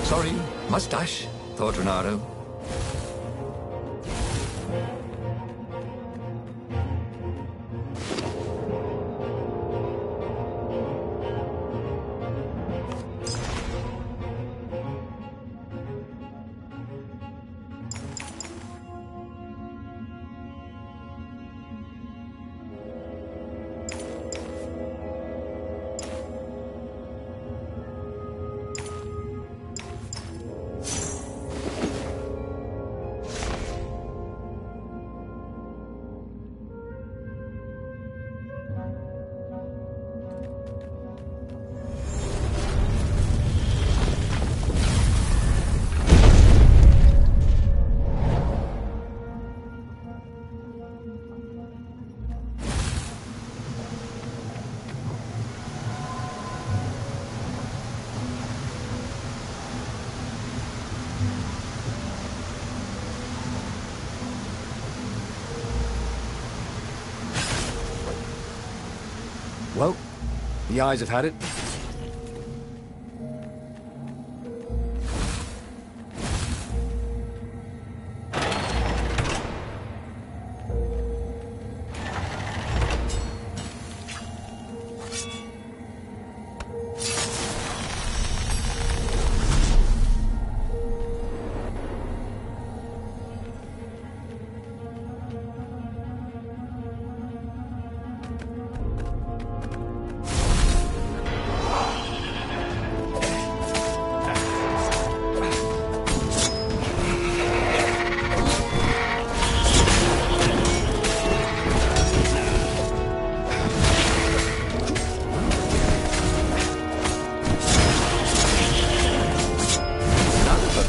Sorry, mustache, thought Renato. Well, the eyes have had it.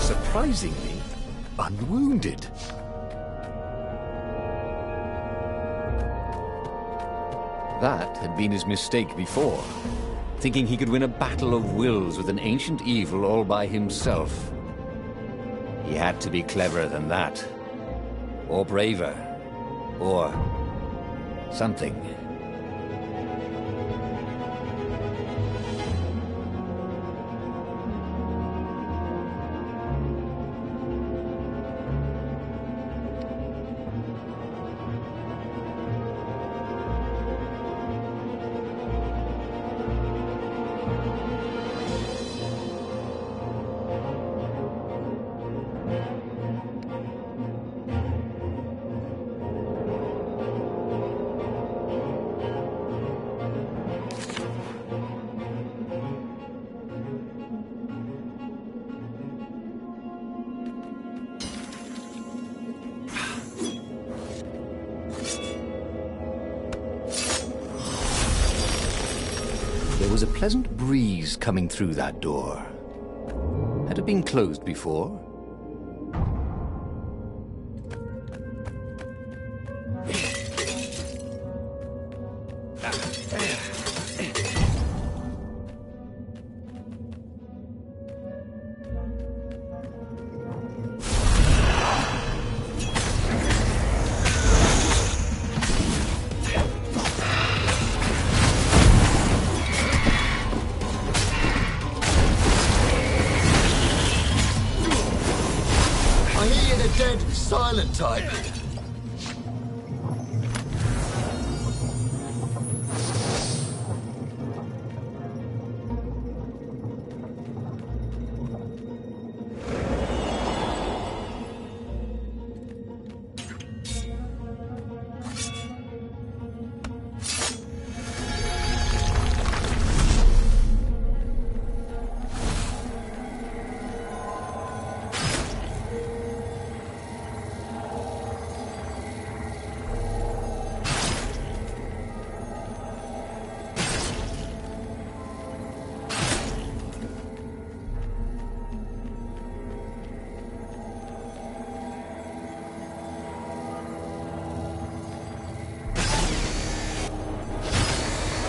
Surprisingly unwounded. That had been his mistake before, thinking he could win a battle of wills with an ancient evil all by himself. He had to be cleverer than that, or braver, or something. There was a pleasant breeze coming through that door. Had it been closed before? Dead, silent type.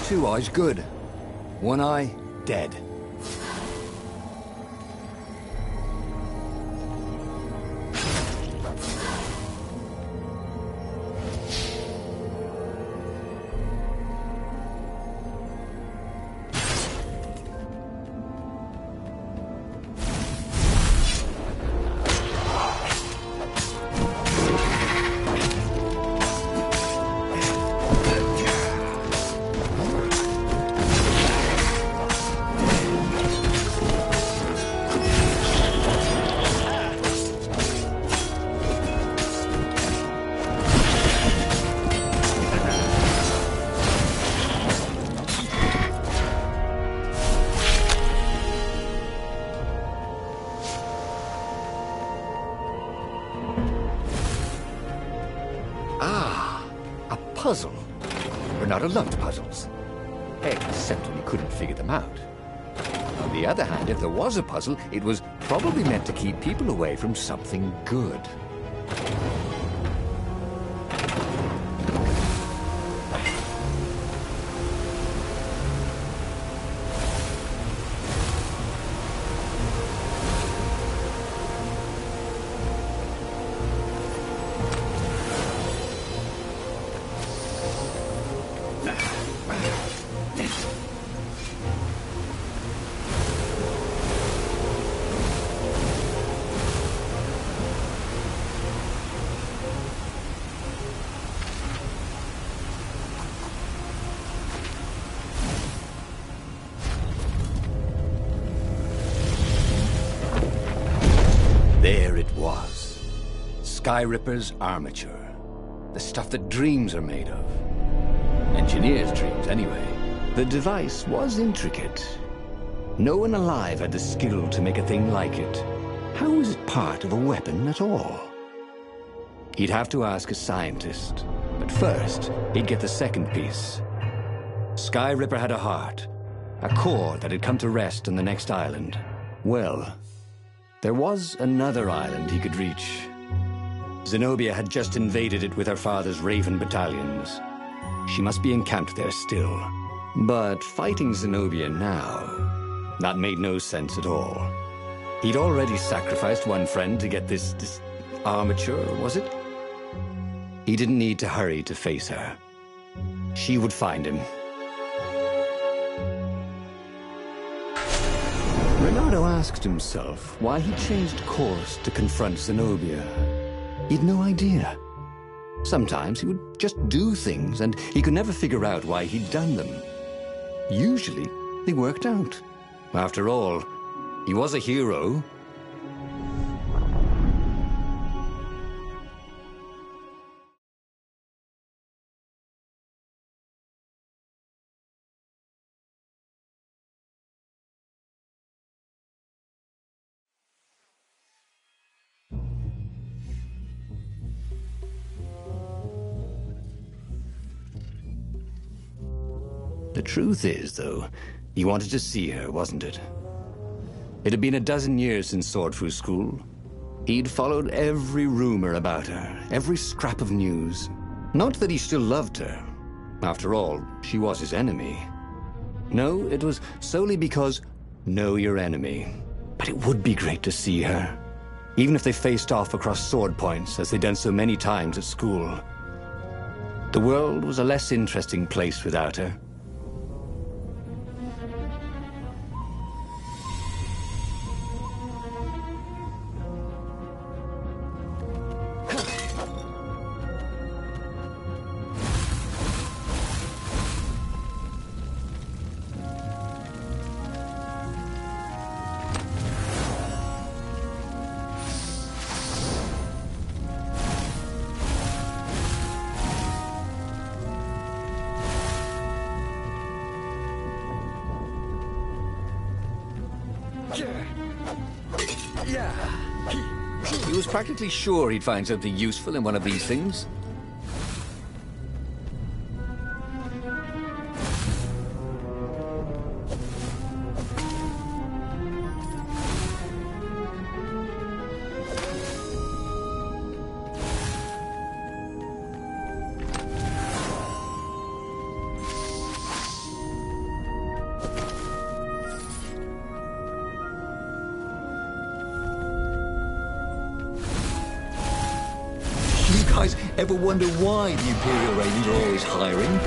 Two eyes good. One eye dead. puzzle. Renato loved puzzles, except when he couldn't figure them out. On the other hand, if there was a puzzle, it was probably meant to keep people away from something good. There it was. Skyripper's armature. The stuff that dreams are made of. Engineers' dreams, anyway. The device was intricate. No one alive had the skill to make a thing like it. How was it part of a weapon at all? He'd have to ask a scientist. But first, he'd get the second piece. Skyripper had a heart. A core that had come to rest on the next island. Well, there was another island he could reach. Zenobia had just invaded it with her father's Raven battalions. She must be encamped there still. But fighting Zenobia now, that made no sense at all. He'd already sacrificed one friend to get this armature, was it? He didn't need to hurry to face her. She would find him. Renato asked himself why he changed course to confront Zenobia. He'd no idea. Sometimes he would just do things, and he could never figure out why he'd done them. Usually, they worked out. After all, he was a hero. The truth is, though, he wanted to see her, wasn't it? It had been a dozen years since Swordfu School. He'd followed every rumor about her, every scrap of news. Not that he still loved her. After all, she was his enemy. No, it was solely because, know your enemy. But it would be great to see her. Even if they faced off across sword points, as they'd done so many times at school. The world was a less interesting place without her. He was practically sure he'd find something useful in one of these things. Ever wonder why the Imperial Ravens are always hiring?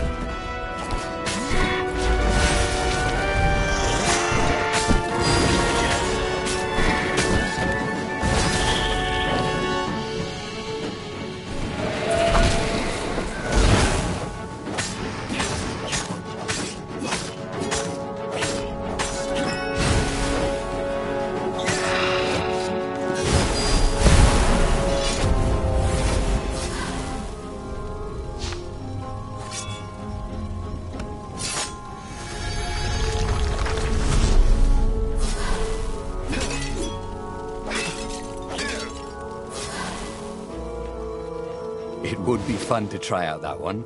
It would be fun to try out that one.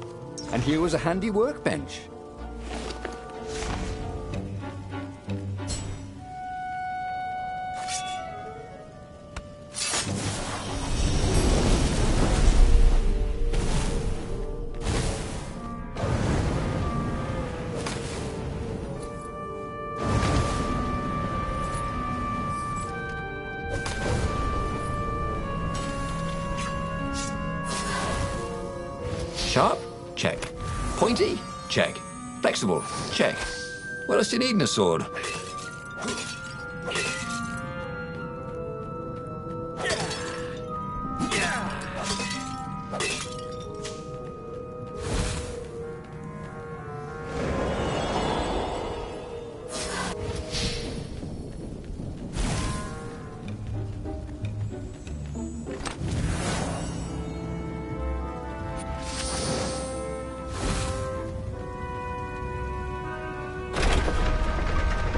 And here was a handy workbench. Sharp? Check. Pointy? Check. Flexible? Check. What else do you need in a sword?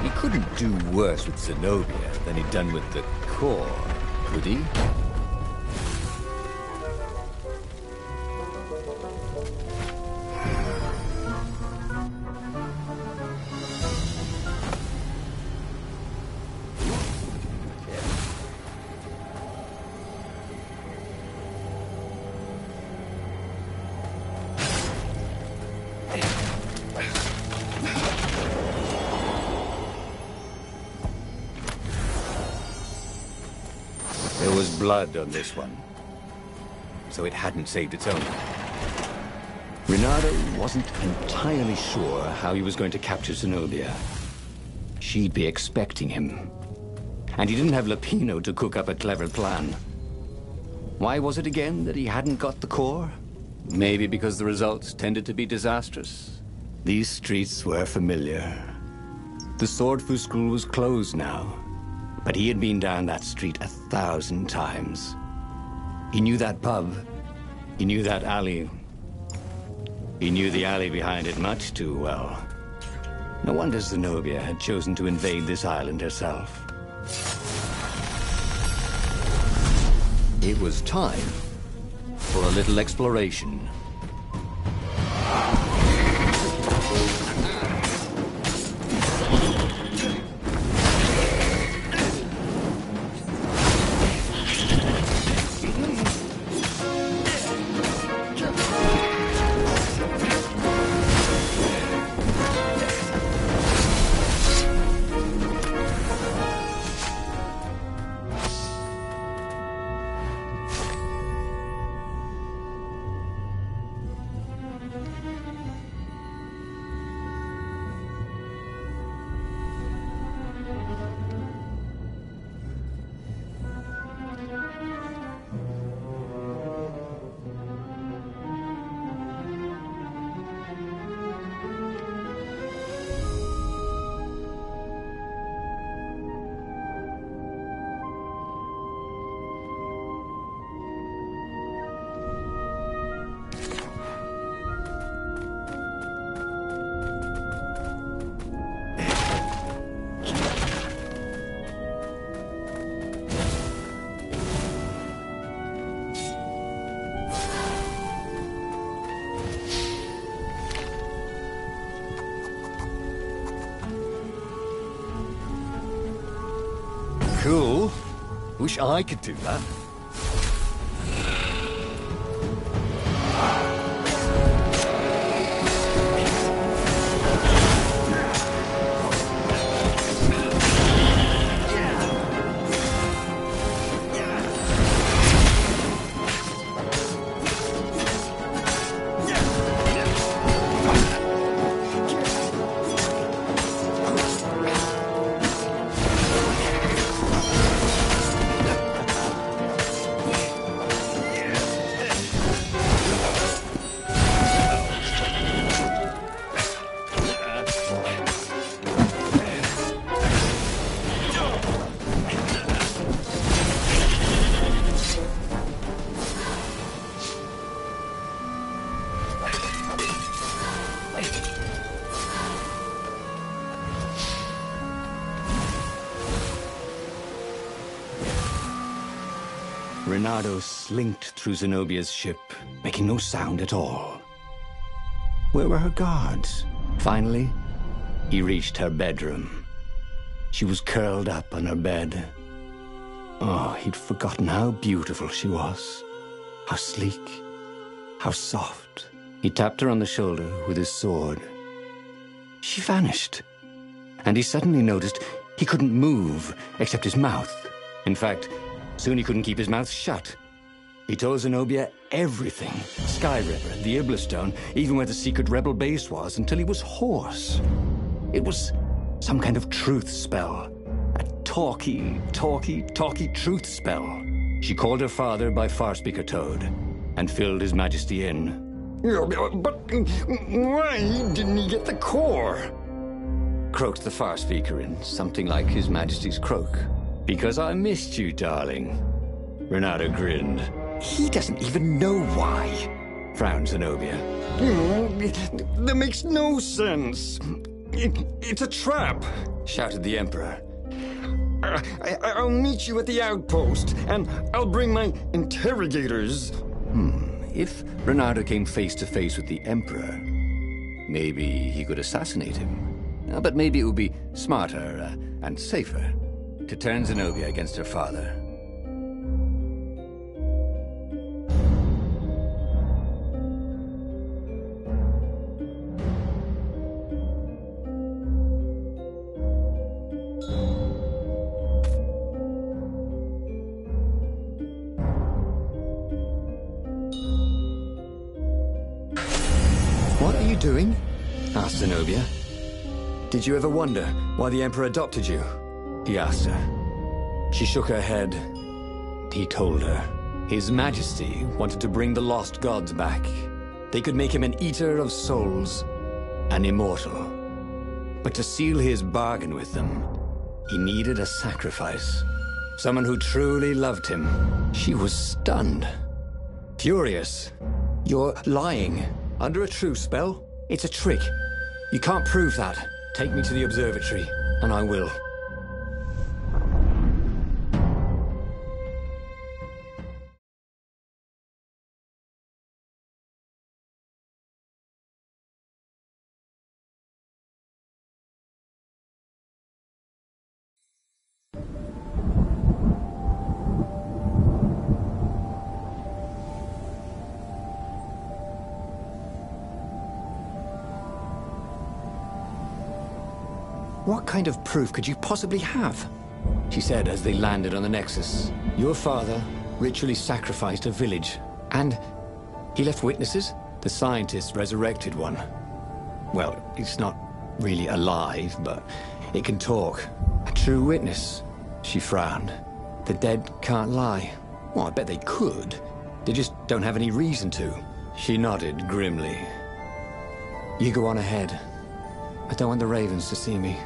He couldn't do worse with Zenobia than he'd done with the core, could he? There was blood on this one, so it hadn't saved its owner. Renato wasn't entirely sure how he was going to capture Zenobia. She'd be expecting him, and he didn't have Lapino to cook up a clever plan. Why was it again that he hadn't got the core? Maybe because the results tended to be disastrous. These streets were familiar. The Sword Fu School was closed now, but he had been down that street 1,000 times. He knew that pub. He knew that alley. He knew the alley behind it much too well. No wonder Zenobia had chosen to invade this island herself. It was time for a little exploration. Cool. Wish I could do that. Renato slinked through Zenobia's ship, making no sound at all. Where were her guards? Finally, he reached her bedroom. She was curled up on her bed. Oh, he'd forgotten how beautiful she was. How sleek. How soft. He tapped her on the shoulder with his sword. She vanished. And he suddenly noticed he couldn't move except his mouth. In fact, soon he couldn't keep his mouth shut. He told Zenobia everything. Skyriver, the Iblistone, even where the secret rebel base was, until he was hoarse. It was some kind of truth spell. A talky truth spell. She called her father by Farspeaker Toad and filled His Majesty in. But why didn't he get the core? Croaked the Farspeaker in something like His Majesty's croak. Because I missed you, darling. Renato grinned. He doesn't even know why, frowned Zenobia. That makes no sense. It's a trap, shouted the Emperor. I'll meet you at the outpost, and I'll bring my interrogators. If Renato came face to face with the Emperor, maybe he could assassinate him. But maybe it would be smarter and safer to turn Zenobia against her father. What are you doing? Asked Zenobia. Did you ever wonder why the Emperor adopted you? He asked her. She shook her head. He told her. His Majesty wanted to bring the lost gods back. They could make him an eater of souls, an immortal. But to seal his bargain with them, he needed a sacrifice. Someone who truly loved him. She was stunned. Furious. You're lying. Under a truth spell? It's a trick. You can't prove that. Take me to the observatory, and I will. What kind of proof could you possibly have? She said as they landed on the Nexus. Your father ritually sacrificed a village. And he left witnesses? The scientists resurrected one. Well, it's not really alive, but it can talk. A true witness. She frowned. The dead can't lie. Well, I bet they could. They just don't have any reason to. She nodded grimly. You go on ahead. I don't want the Ravens to see me.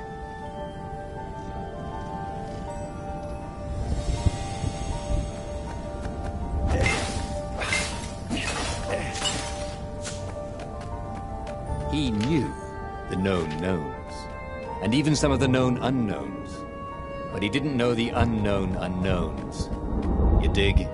He knew the known knowns, and even some of the known unknowns. But he didn't know the unknown unknowns. You dig?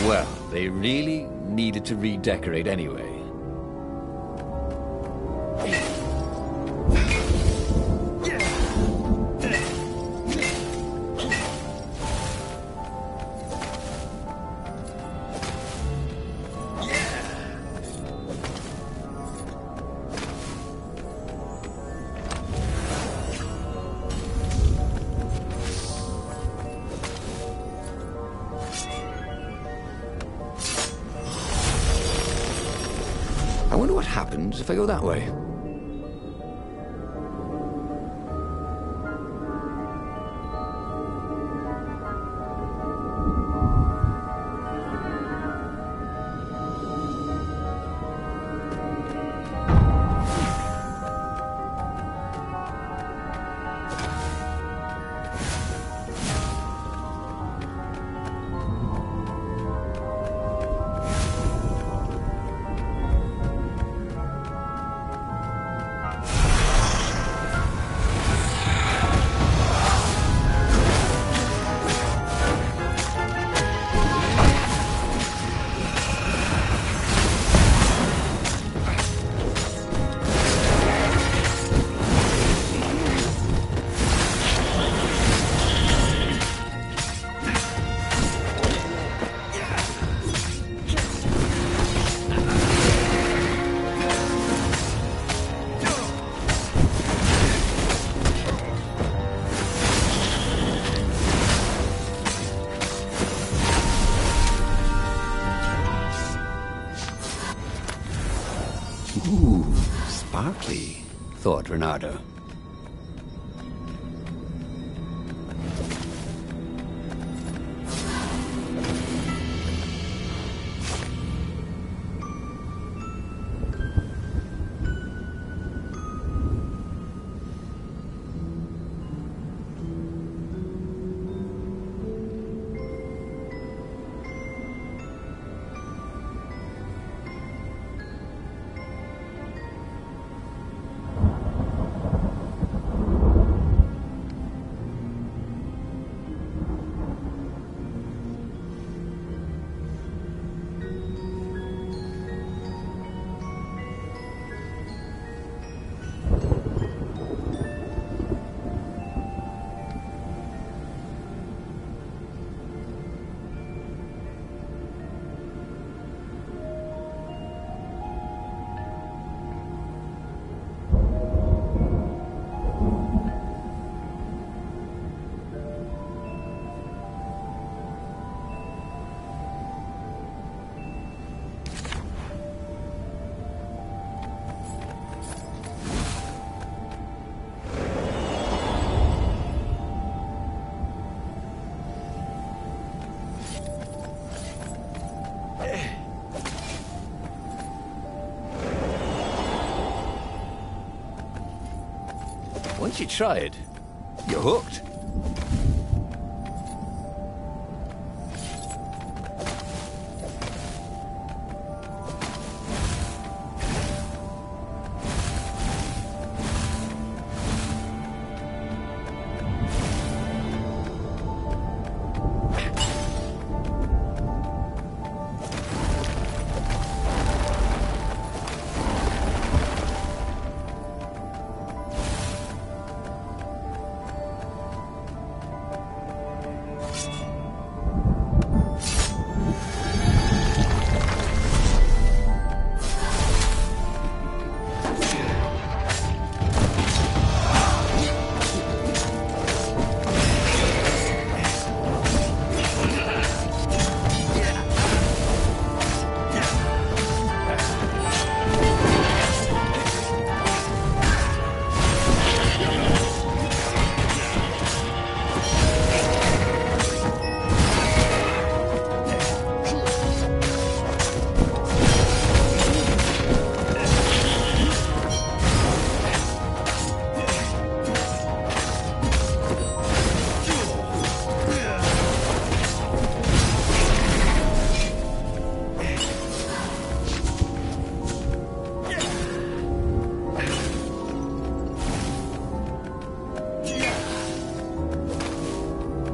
Well, they really needed to redecorate anyway. I wonder what happens if I go that way. Ooh, sparkly, thought Renardo. Once you try it, you're hooked.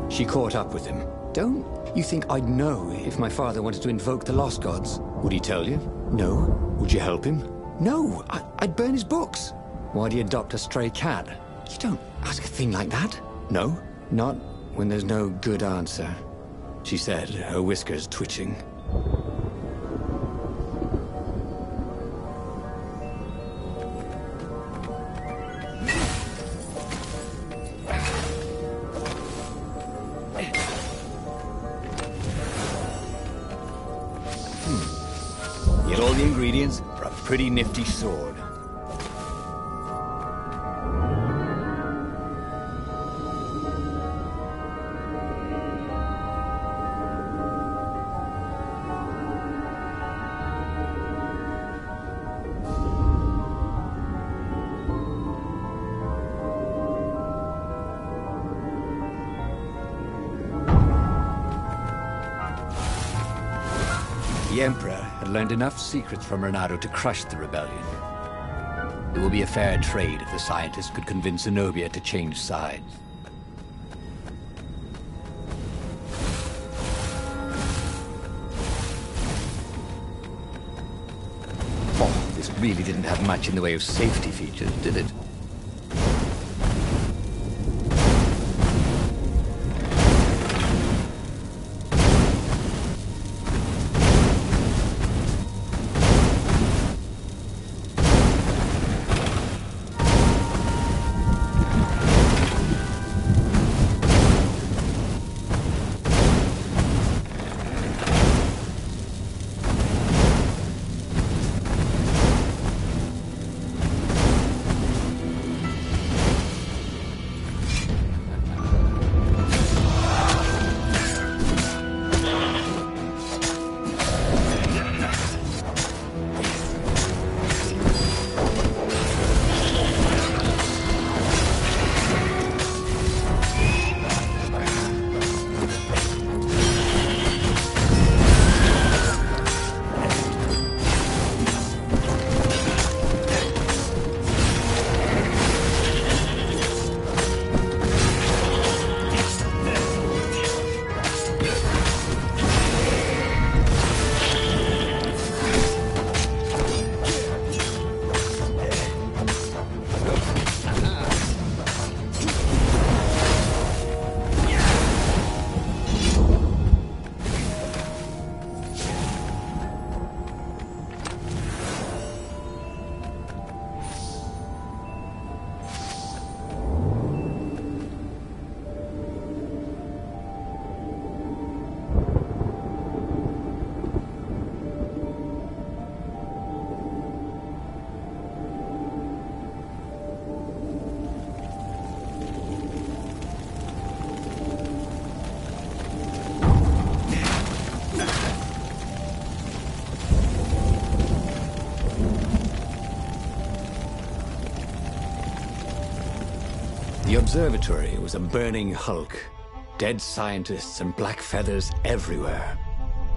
She caught up with him. Don't you think I'd know if my father wanted to invoke the Lost Gods? Would he tell you? No. Would you help him? No. I'd burn his books. Why'd he adopt a stray cat? You don't ask a thing like that. No. Not when there's no good answer, she said, her whiskers twitching. Get all the ingredients for a pretty nifty sword. The Emperor had learned enough secrets from Renardo to crush the rebellion. It will be a fair trade if the scientists could convince Zenobia to change sides. Oh, this really didn't have much in the way of safety features, did it? The observatory was a burning hulk. Dead scientists and black feathers everywhere.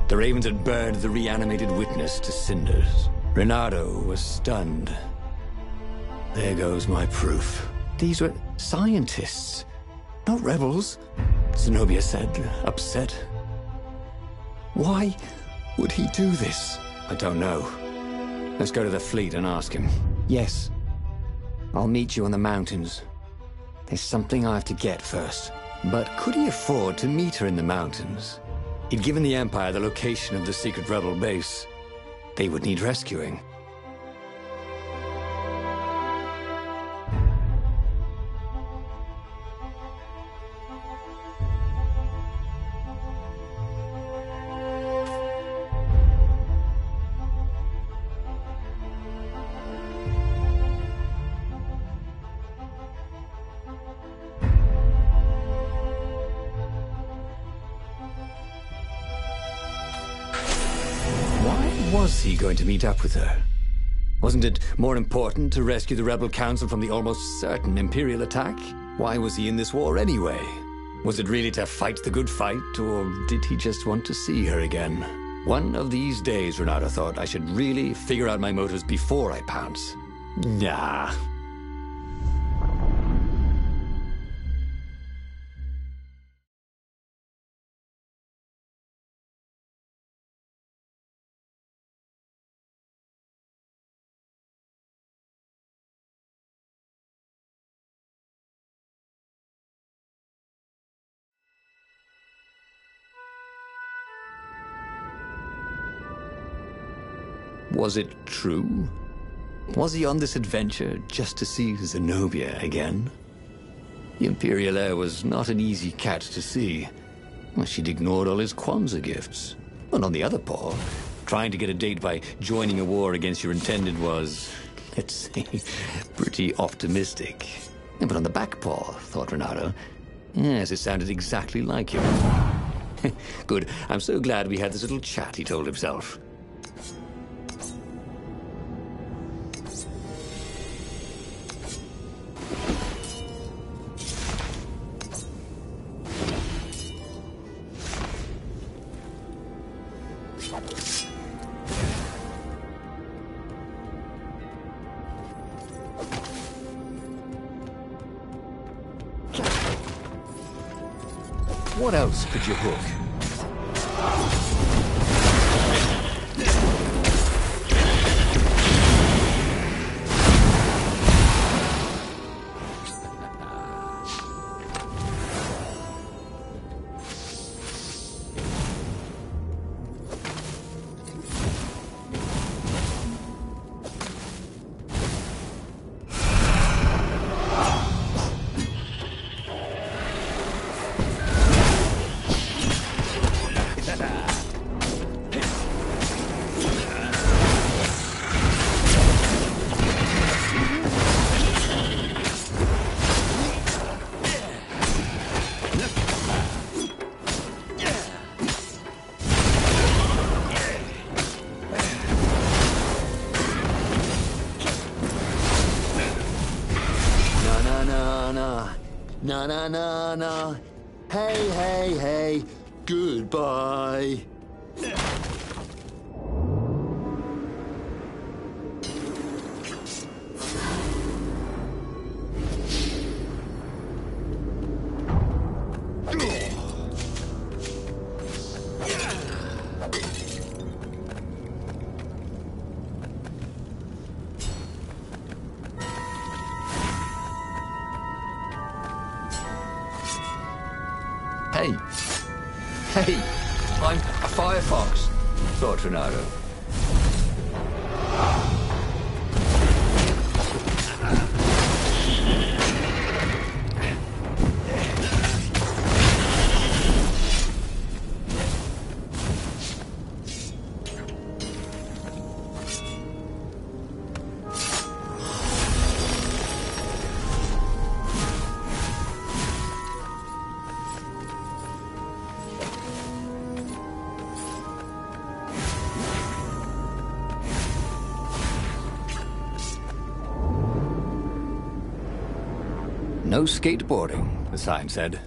The ravens had burned the reanimated witness to cinders. Renato was stunned. There goes my proof. These were scientists, not rebels, Zenobia said, upset. Why would he do this? I don't know. Let's go to the fleet and ask him. Yes. I'll meet you on the mountains. There's something I have to get first. But could he afford to meet her in the mountains? He'd given the Empire the location of the secret rebel base. They would need rescuing. Was he going to meet up with her? Wasn't it more important to rescue the Rebel Council from the almost certain Imperial attack? Why was he in this war anyway? Was it really to fight the good fight, or did he just want to see her again? One of these days, Renato thought, I should really figure out my motives before I pounce. Nah. Was it true? Was he on this adventure just to see Zenobia again? The Imperial heir was not an easy cat to see. Well, she'd ignored all his Kwanzaa gifts. And on the other paw, trying to get a date by joining a war against your intended was, let's say, pretty optimistic. But on the back paw, thought Renato, yes, it sounded exactly like him. Good, I'm so glad we had this little chat, he told himself. What else could you hook? No. Hey. Goodbye. Hey, I'm a firefox, thought Renato. No skateboarding, the sign said.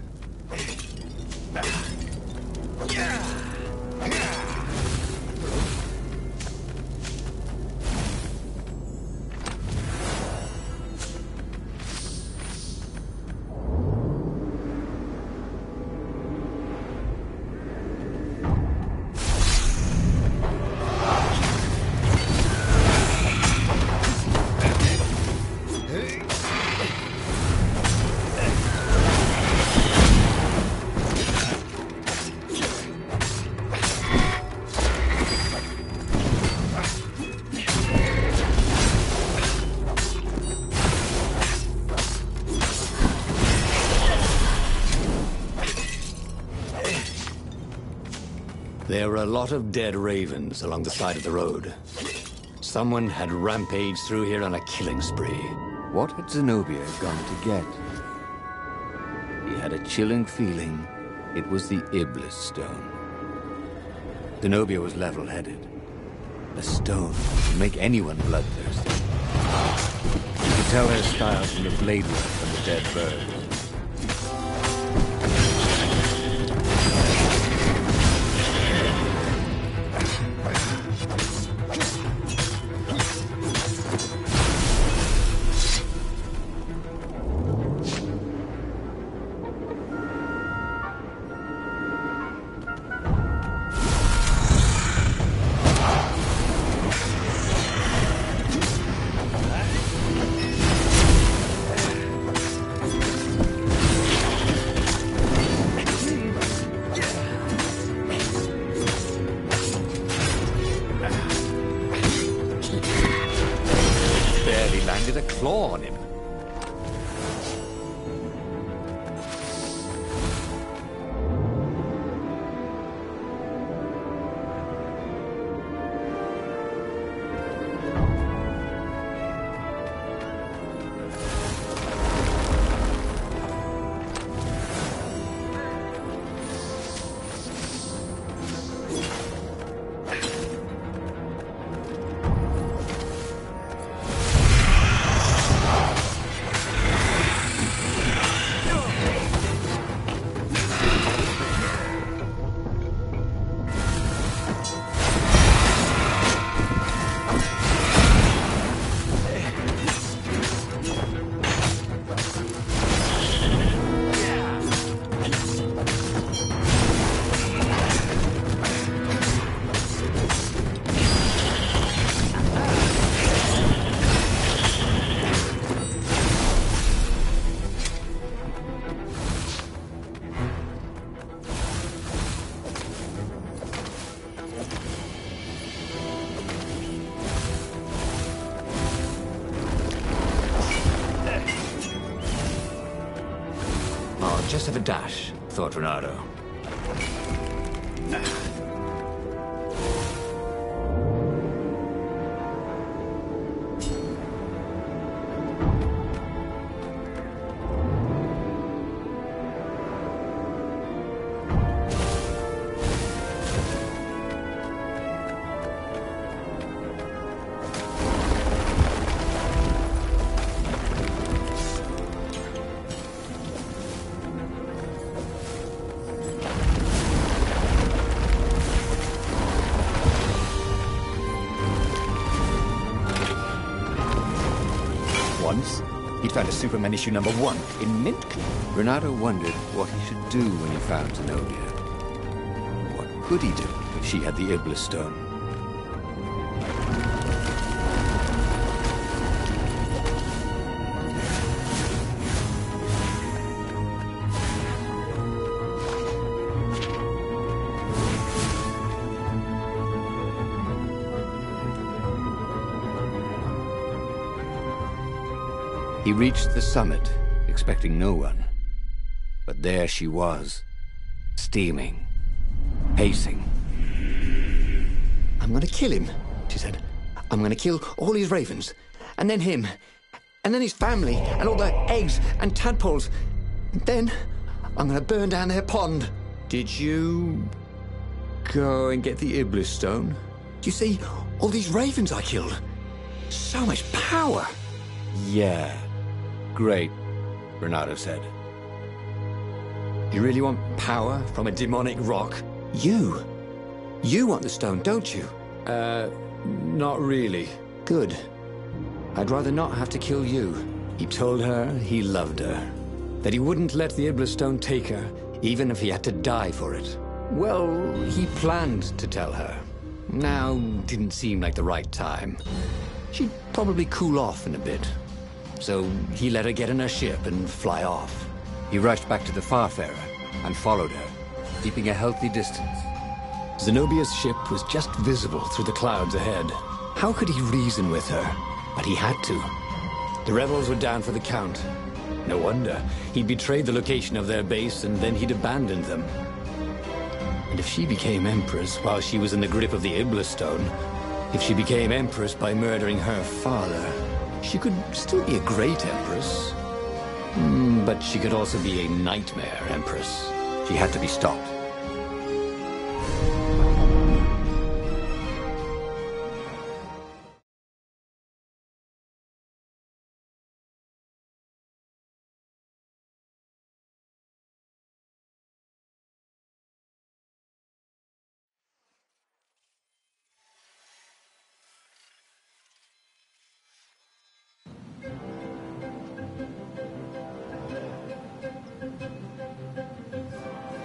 There were a lot of dead ravens along the side of the road. Someone had rampaged through here on a killing spree. What had Zenobia gone to get? He had a chilling feeling it was the Iblis stone. Zenobia was level-headed. A stone could make anyone bloodthirsty. You could tell her style from the blade work on the dead birds. Landed a claw on him. Just have a dash, thought Renato. Once, he'd found a Superman issue #1 in mint condition. Renato wondered what he should do when he found Zenobia. What could he do if she had the Iblis stone? He reached the summit, expecting no one. But there she was, steaming, pacing. I'm gonna kill him, she said. I'm gonna kill all his ravens, and then him, and then his family, and all the eggs and tadpoles. And then I'm gonna burn down their pond. Did you go and get the Iblis stone? Do you see all these ravens I killed? So much power. Yeah. Great. Bernardo said. You really want power from a demonic rock? You! You want the stone, don't you? Not really. Good. I'd rather not have to kill you. He told her he loved her. That he wouldn't let the Iblis stone take her, even if he had to die for it. Well, he planned to tell her. Now didn't seem like the right time. She'd probably cool off in a bit. So he let her get in her ship and fly off. He rushed back to the Farfarer and followed her, keeping a healthy distance. Zenobia's ship was just visible through the clouds ahead. How could he reason with her? But he had to. The rebels were down for the count. No wonder. He'd betrayed the location of their base and then he'd abandoned them. And if she became Empress while she was in the grip of the Iblis stone, if she became Empress by murdering her father, she could still be a great Empress. But she could also be a nightmare Empress. She had to be stopped.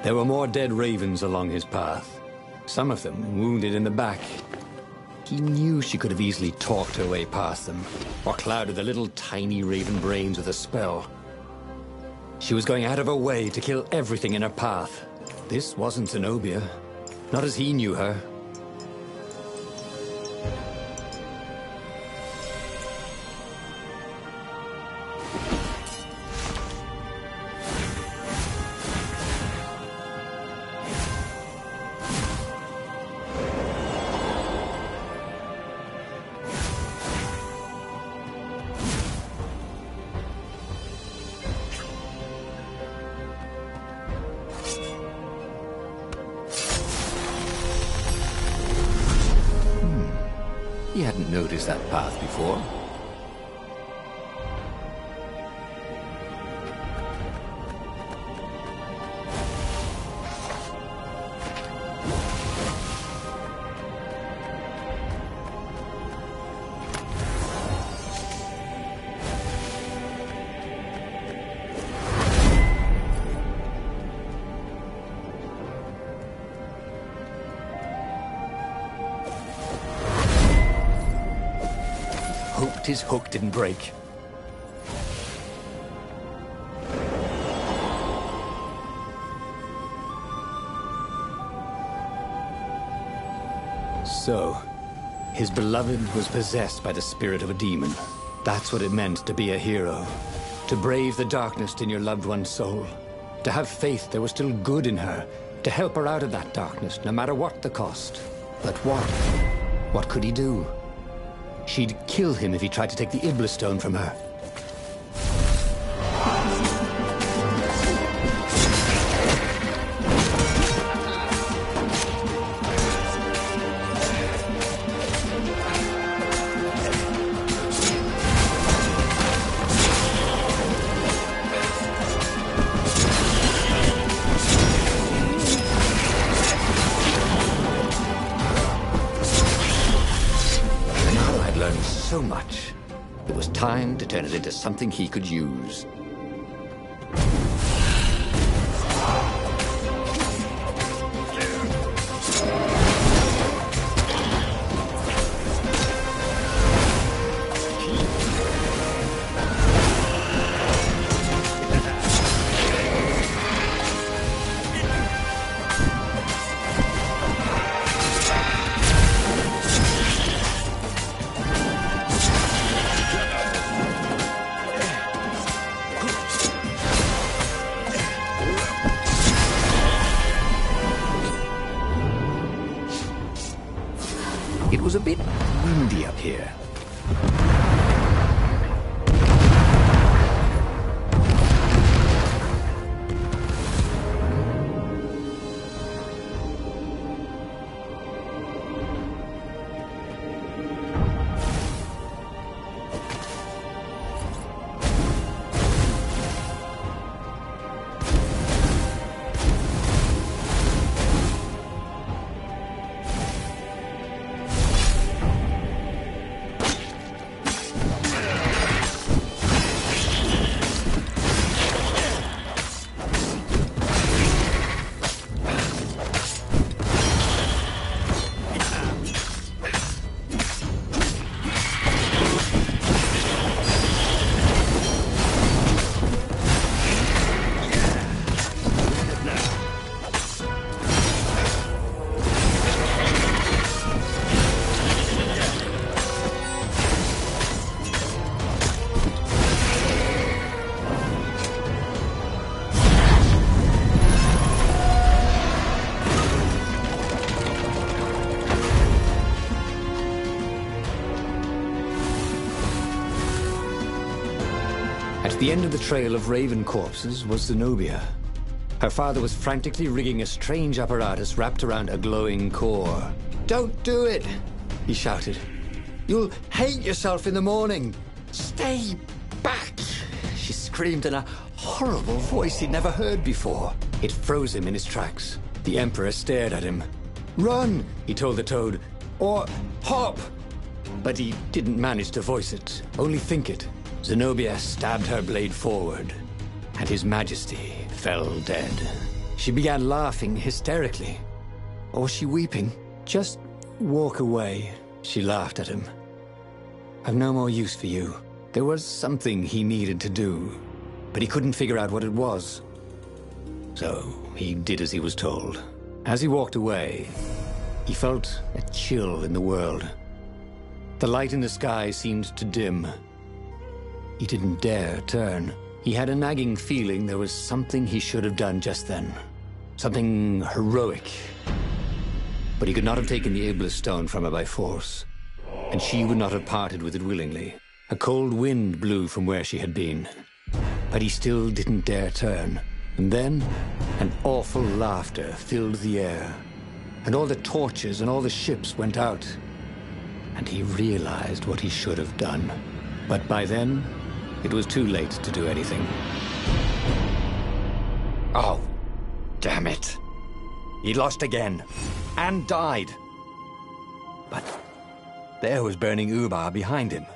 There were more dead ravens along his path, some of them wounded in the back. He knew she could have easily talked her way past them, or clouded the little tiny raven brains with a spell. She was going out of her way to kill everything in her path. This wasn't Zenobia, not as he knew her. He hadn't noticed that path before. Hoped his hook didn't break. So, his beloved was possessed by the spirit of a demon. That's what it meant to be a hero. To brave the darkness in your loved one's soul. To have faith there was still good in her. To help her out of that darkness, no matter what the cost. But what? What could he do? She'd kill him if he tried to take the Iblis stone from her. So much. It was time to turn it into something he could use. It was a bit windy up here. At the end of the trail of raven corpses was Zenobia. Her father was frantically rigging a strange apparatus wrapped around a glowing core. "Don't do it!" he shouted. "You'll hate yourself in the morning! Stay back!" She screamed in a horrible voice he'd never heard before. It froze him in his tracks. The Emperor stared at him. "Run," he told the toad, "or hop!" But he didn't manage to voice it, only think it. Zenobia stabbed her blade forward, and His Majesty fell dead. She began laughing hysterically. Or was she weeping? "Just walk away," she laughed at him. "I've no more use for you." There was something he needed to do, but he couldn't figure out what it was. So he did as he was told. As he walked away, he felt a chill in the world. The light in the sky seemed to dim. He didn't dare turn. He had a nagging feeling there was something he should have done just then. Something heroic. But he could not have taken the Iblis stone from her by force, and she would not have parted with it willingly. A cold wind blew from where she had been, but he still didn't dare turn. And then, an awful laughter filled the air, and all the torches and all the ships went out, and he realized what he should have done. But by then, it was too late to do anything. Oh, damn it. He'd lost again, and died. But there was burning Ubar behind him.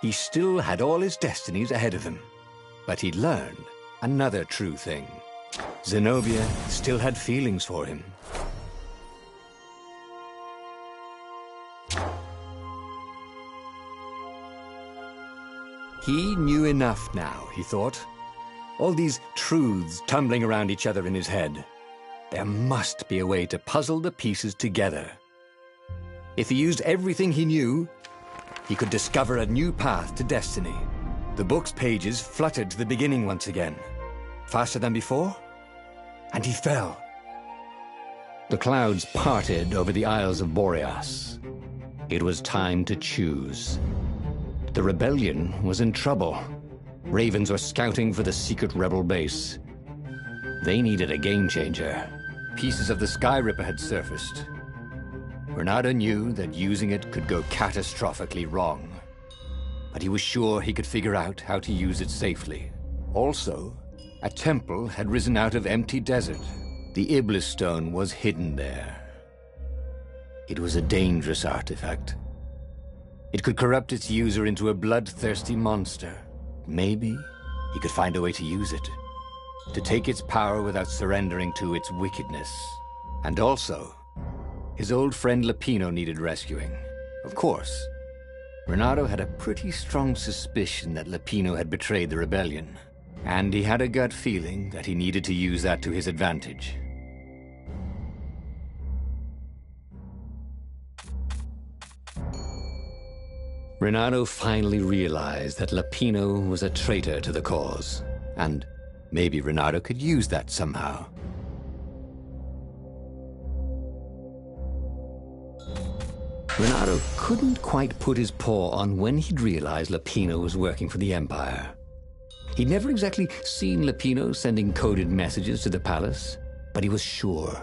He still had all his destinies ahead of him. But he'd learned another true thing. Zenobia still had feelings for him. He knew enough now, he thought. All these truths tumbling around each other in his head. There must be a way to puzzle the pieces together. If he used everything he knew, he could discover a new path to destiny. The book's pages fluttered to the beginning once again. Faster than before? And he fell. The clouds parted over the Isles of Boreas. It was time to choose. The rebellion was in trouble. Ravens were scouting for the secret rebel base. They needed a game changer. Pieces of the Sky Ripper had surfaced. Renato knew that using it could go catastrophically wrong, but he was sure he could figure out how to use it safely. Also, a temple had risen out of empty desert. The Iblis stone was hidden there. It was a dangerous artifact. It could corrupt its user into a bloodthirsty monster. Maybe he could find a way to use it, to take its power without surrendering to its wickedness. And also, his old friend Lapino needed rescuing. Of course, Renato had a pretty strong suspicion that Lapino had betrayed the rebellion, and he had a gut feeling that he needed to use that to his advantage. Renato finally realized that Lapino was a traitor to the cause, and maybe Renato could use that somehow. Renato couldn't quite put his paw on when he'd realized Lapino was working for the Empire. He'd never exactly seen Lapino sending coded messages to the palace, but he was sure.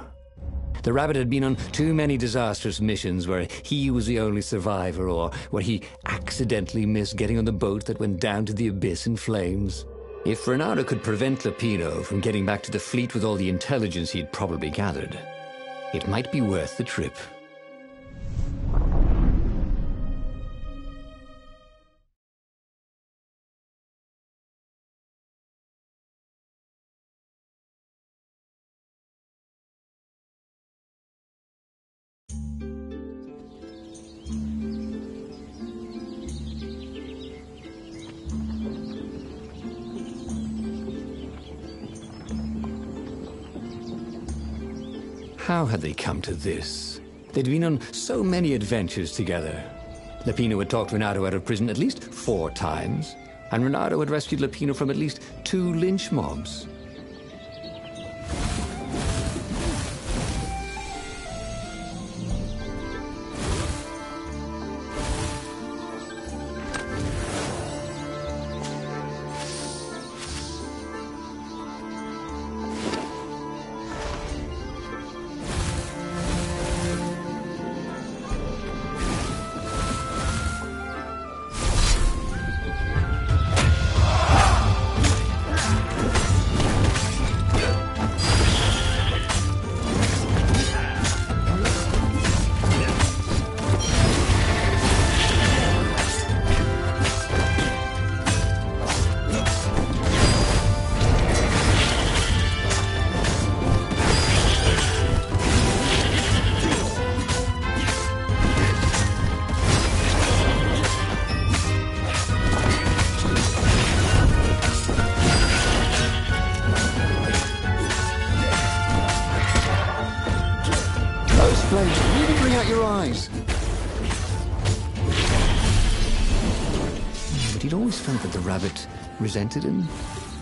The rabbit had been on too many disastrous missions where he was the only survivor, or where he accidentally missed getting on the boat that went down to the abyss in flames. If Renato could prevent Lapino from getting back to the fleet with all the intelligence he'd probably gathered, it might be worth the trip. How had they come to this? They'd been on so many adventures together. Lapino had talked Renato out of prison at least 4 times, and Renato had rescued Lapino from at least 2 lynch mobs. your eyes. But he'd always felt that the rabbit resented him.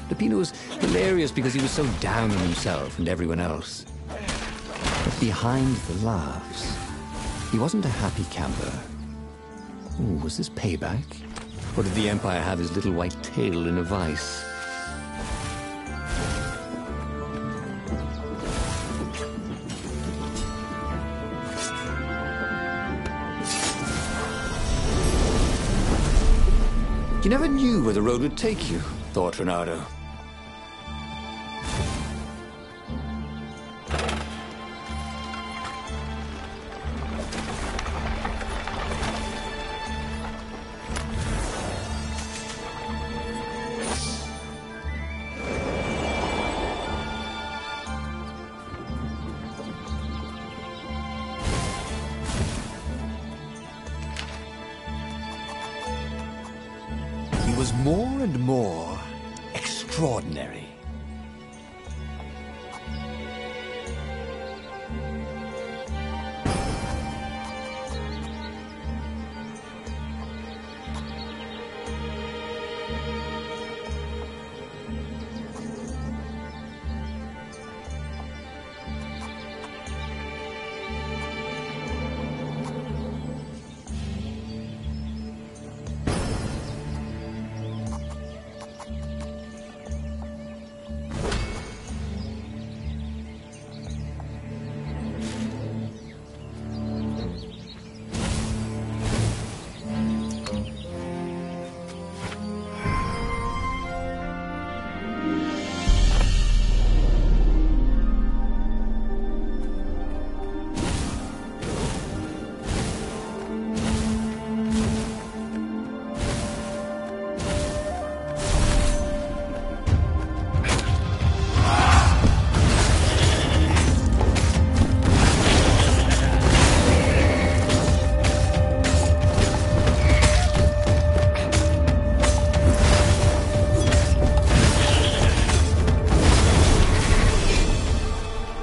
Lupino was hilarious because he was so down on himself and everyone else. But behind the laughs, he wasn't a happy camper. Ooh, was this payback? Or did the Empire have his little white tail in a vice? You never knew where the road would take you, thought Reynardo. Was more and more extraordinary.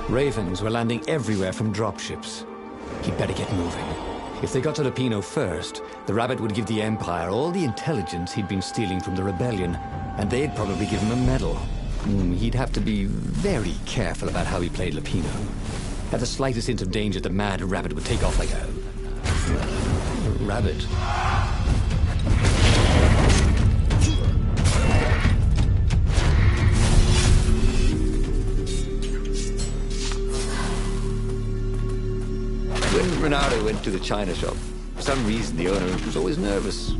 Ravens were landing everywhere from dropships. He'd better get moving. If they got to Lupino first, the rabbit would give the Empire all the intelligence he'd been stealing from the rebellion, and they'd probably give him a medal. He'd have to be very careful about how he played Lupino. At the slightest hint of danger, the mad rabbit would take off like a rabbit. When Reynardo went to the china shop, for some reason the owner was always nervous.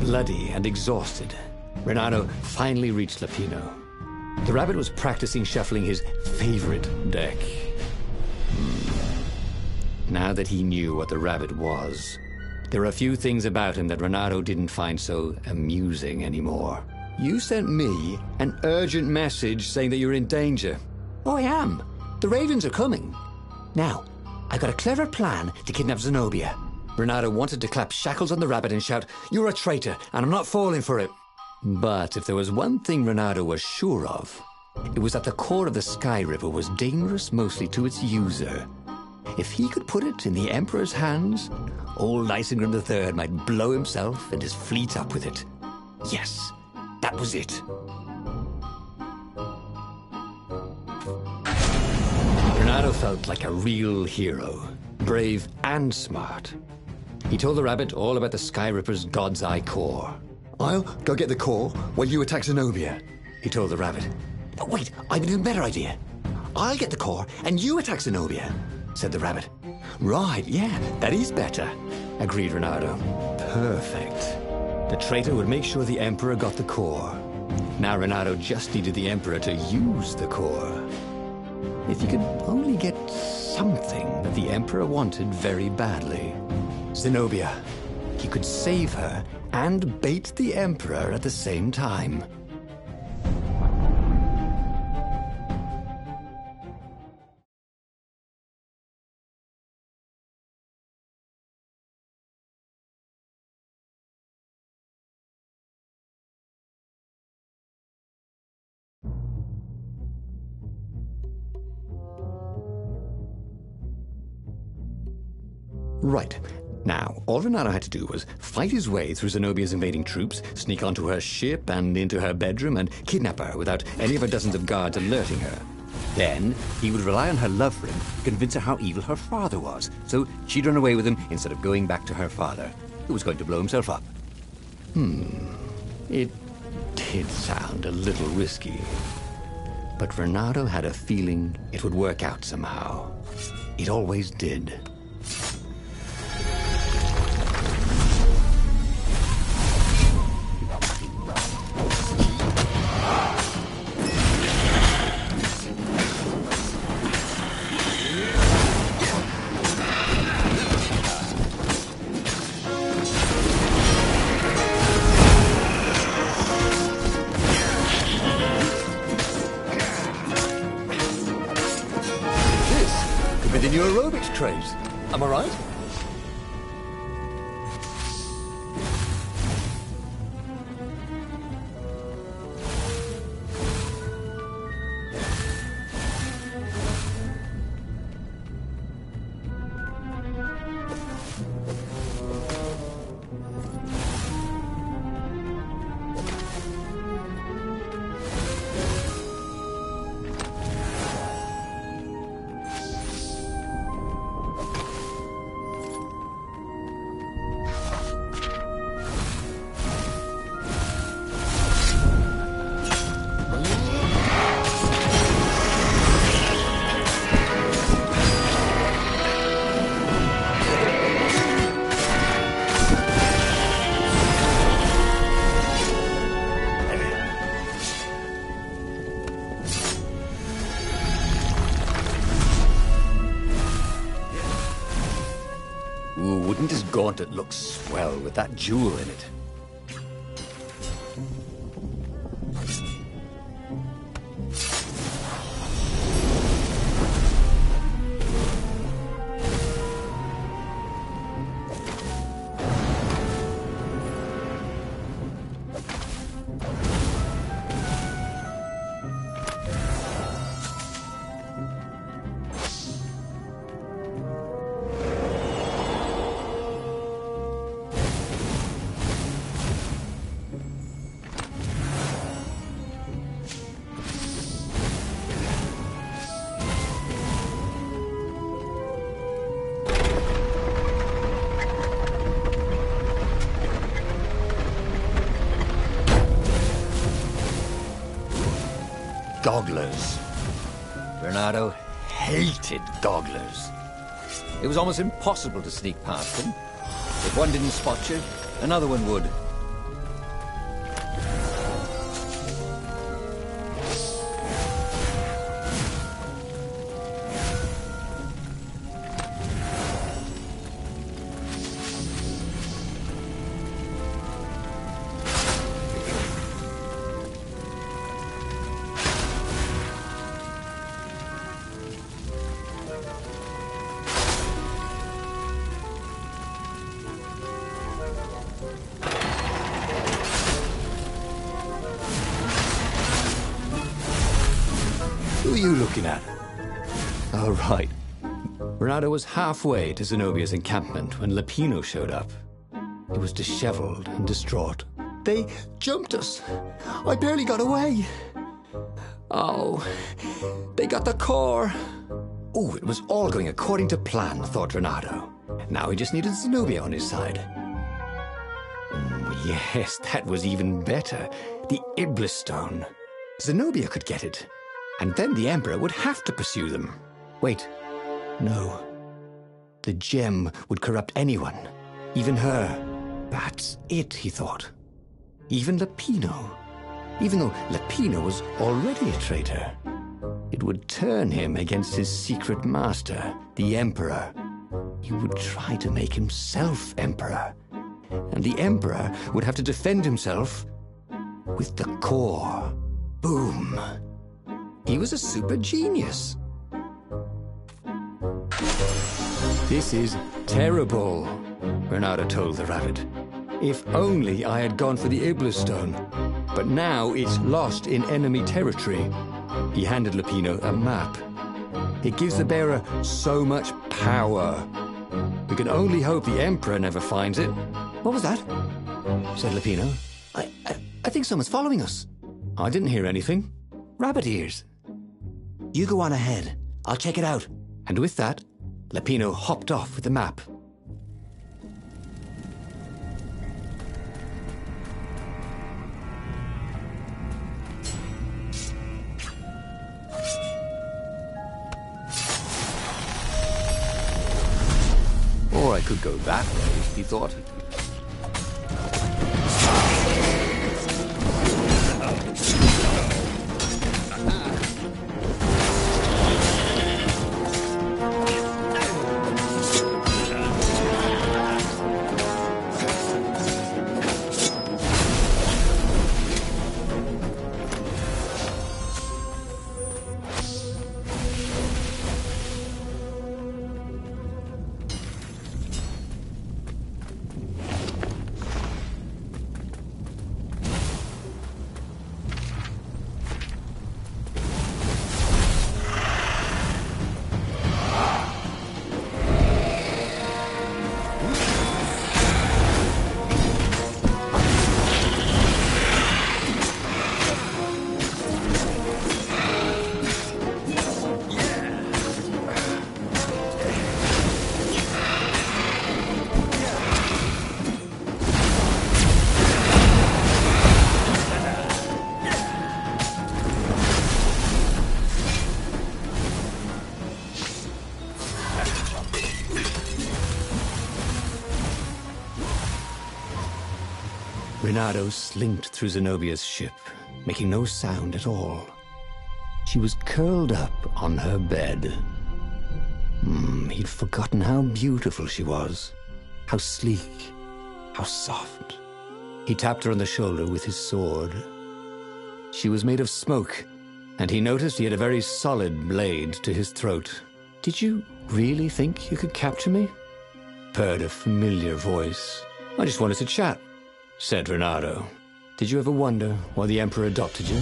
Bloody and exhausted, Reynardo finally reached Lupino. The rabbit was practicing shuffling his favorite deck. Now that he knew what the rabbit was, there were a few things about him that Reynardo didn't find so amusing anymore. You sent me an urgent message saying that you're in danger. Oh, I am. The Ravens are coming. Now, I got a clever plan to kidnap Zenobia. Reynardo wanted to clap shackles on the rabbit and shout, "You're a traitor, and I'm not falling for it." But if there was one thing Reynardo was sure of, it was that the core of the Sky Ripper was dangerous mostly to its user. If he could put it in the Emperor's hands, old Isengrim III might blow himself and his fleet up with it. Yes. That was it. Reynardo felt like a real hero, brave and smart. He told the rabbit all about the Sky Ripper's God's Eye core. "I'll go get the core while you attack Zenobia," he told the rabbit. "But wait, I've an even better idea. I'll get the core and you attack Zenobia," said the rabbit. "Right, yeah, that is better," agreed Reynardo. Perfect. The traitor would make sure the Emperor got the core. Now Reynardo just needed the Emperor to use the core. If he could only get something that the Emperor wanted very badly. Zenobia. He could save her and bait the Emperor at the same time. Right. Now, all Renato had to do was fight his way through Zenobia's invading troops, sneak onto her ship and into her bedroom, and kidnap her without any of her dozens of guards alerting her. Then, he would rely on her love for him to convince her how evil her father was, so she'd run away with him instead of going back to her father, who was going to blow himself up. It did sound a little risky. But Renato had a feeling it would work out somehow. It always did. With the new aerobics craze. Am I right? Ooh, wouldn't his gauntlet look swell with that jewel in it? Gogglers. Renato hated gogglers. It was almost impossible to sneak past them. If one didn't spot you, another one would. Who are you looking at? Oh, right. Renato was halfway to Zenobia's encampment when Lapino showed up. He was disheveled and distraught. They jumped us. I barely got away. Oh, they got the core. Oh, it was all going according to plan, thought Renato. Now he just needed Zenobia on his side. Yes, that was even better. The Iblis Stone. Zenobia could get it. And then the Emperor would have to pursue them. Wait, no. The gem would corrupt anyone, even her. That's it, he thought. Even Lapino. Even though Lapino was already a traitor. It would turn him against his secret master, the Emperor. He would try to make himself Emperor. And the Emperor would have to defend himself with the core. Boom. He was a super genius. This is terrible, Renato told the rabbit. If only I had gone for the Iblis Stone. But now it's lost in enemy territory. He handed Lapino a map. It gives the bearer so much power. We can only hope the Emperor never finds it. What was that? Said Lupino. I think someone's following us. I didn't hear anything. Rabbit ears. You go on ahead. I'll check it out. And with that, Lupino hopped off with the map. Or I could go that way, he thought. Reynardo slinked through Zenobia's ship, making no sound at all. She was curled up on her bed. He'd forgotten how beautiful she was, how sleek, how soft. He tapped her on the shoulder with his sword. She was made of smoke, and he noticed he had a very solid blade to his throat. "Did you really think you could capture me?" purred a familiar voice. "I just wanted to chat," said Reynardo. "Did you ever wonder why the Emperor adopted you?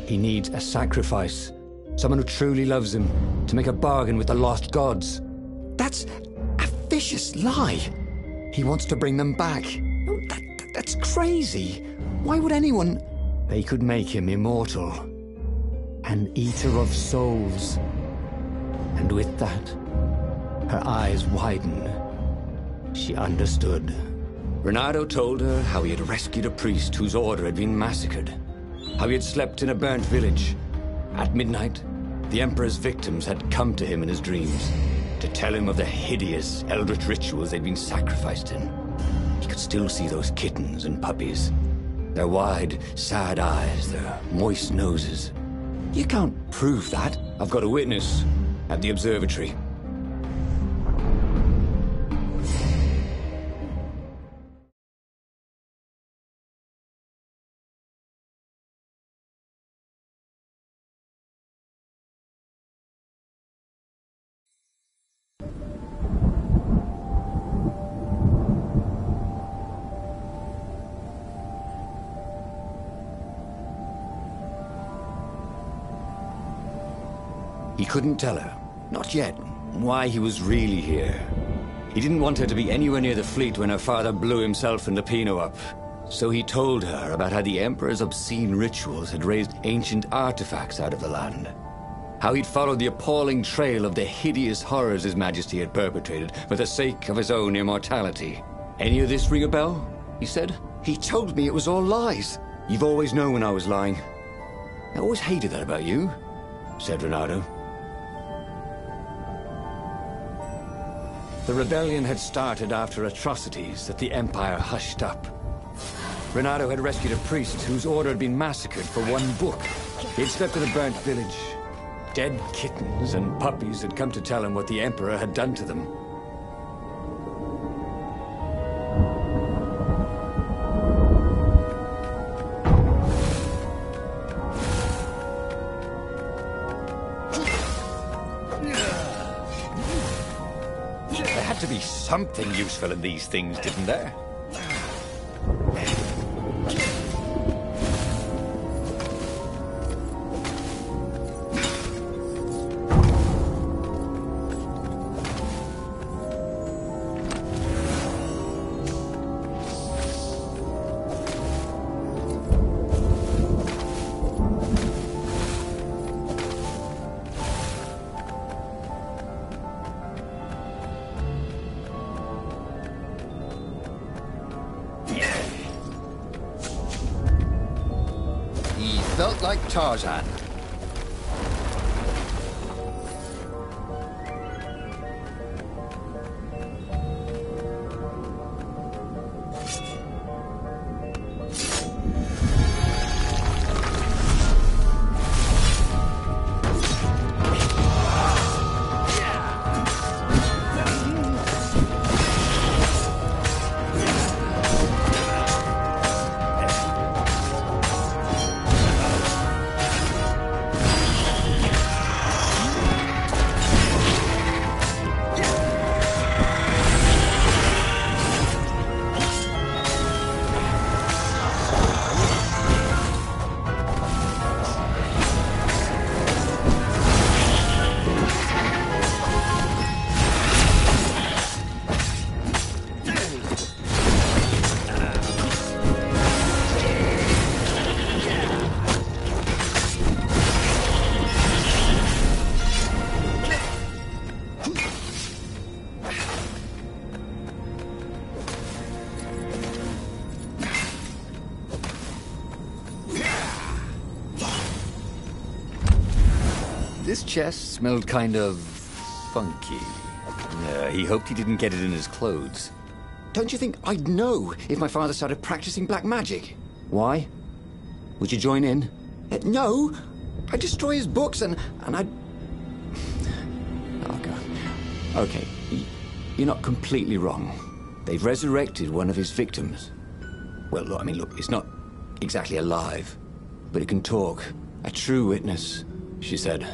He needs a sacrifice, someone who truly loves him, to make a bargain with the lost gods." "That's a vicious lie. He wants to bring them back." "Oh, that's crazy. Why would anyone—" "They could make him immortal, an eater of souls." And with that, her eyes widened. She understood. Reynardo told her how he had rescued a priest whose order had been massacred, how he had slept in a burnt village. At midnight, the Emperor's victims had come to him in his dreams to tell him of the hideous eldritch rituals they'd been sacrificed in. He could still see those kittens and puppies, their wide, sad eyes, their moist noses. "You can't prove that." "I've got a witness at the observatory." He couldn't tell her, not yet, why he was really here. He didn't want her to be anywhere near the fleet when her father blew himself and Lupino up. So he told her about how the Emperor's obscene rituals had raised ancient artifacts out of the land. How he'd followed the appalling trail of the hideous horrors His Majesty had perpetrated for the sake of his own immortality. "Any of this ring a bell?" he said. "He told me it was all lies." "You've always known when I was lying." "I always hated that about you," said Reynardo. The rebellion had started after atrocities that the Empire hushed up. Reynardo had rescued a priest whose order had been massacred for one book. He had slept in a burnt village. Dead kittens and puppies had come to tell him what the Emperor had done to them. There had to be something useful in these things, didn't there? felt like Tarzan. This chest smelled kind of funky. He hoped he didn't get it in his clothes. Don't you think I'd know if my father started practicing black magic? Why? Would you join in? No! I'd destroy his books and I'd... Oh, God. Okay, you're not completely wrong. They've resurrected one of his victims. Well, look, it's not exactly alive, but it can talk. A true witness, she said.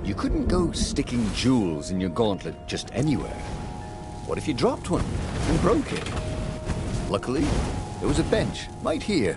You couldn't go sticking jewels in your gauntlet just anywhere. What if you dropped one and broke it? Luckily, there was a bench right here.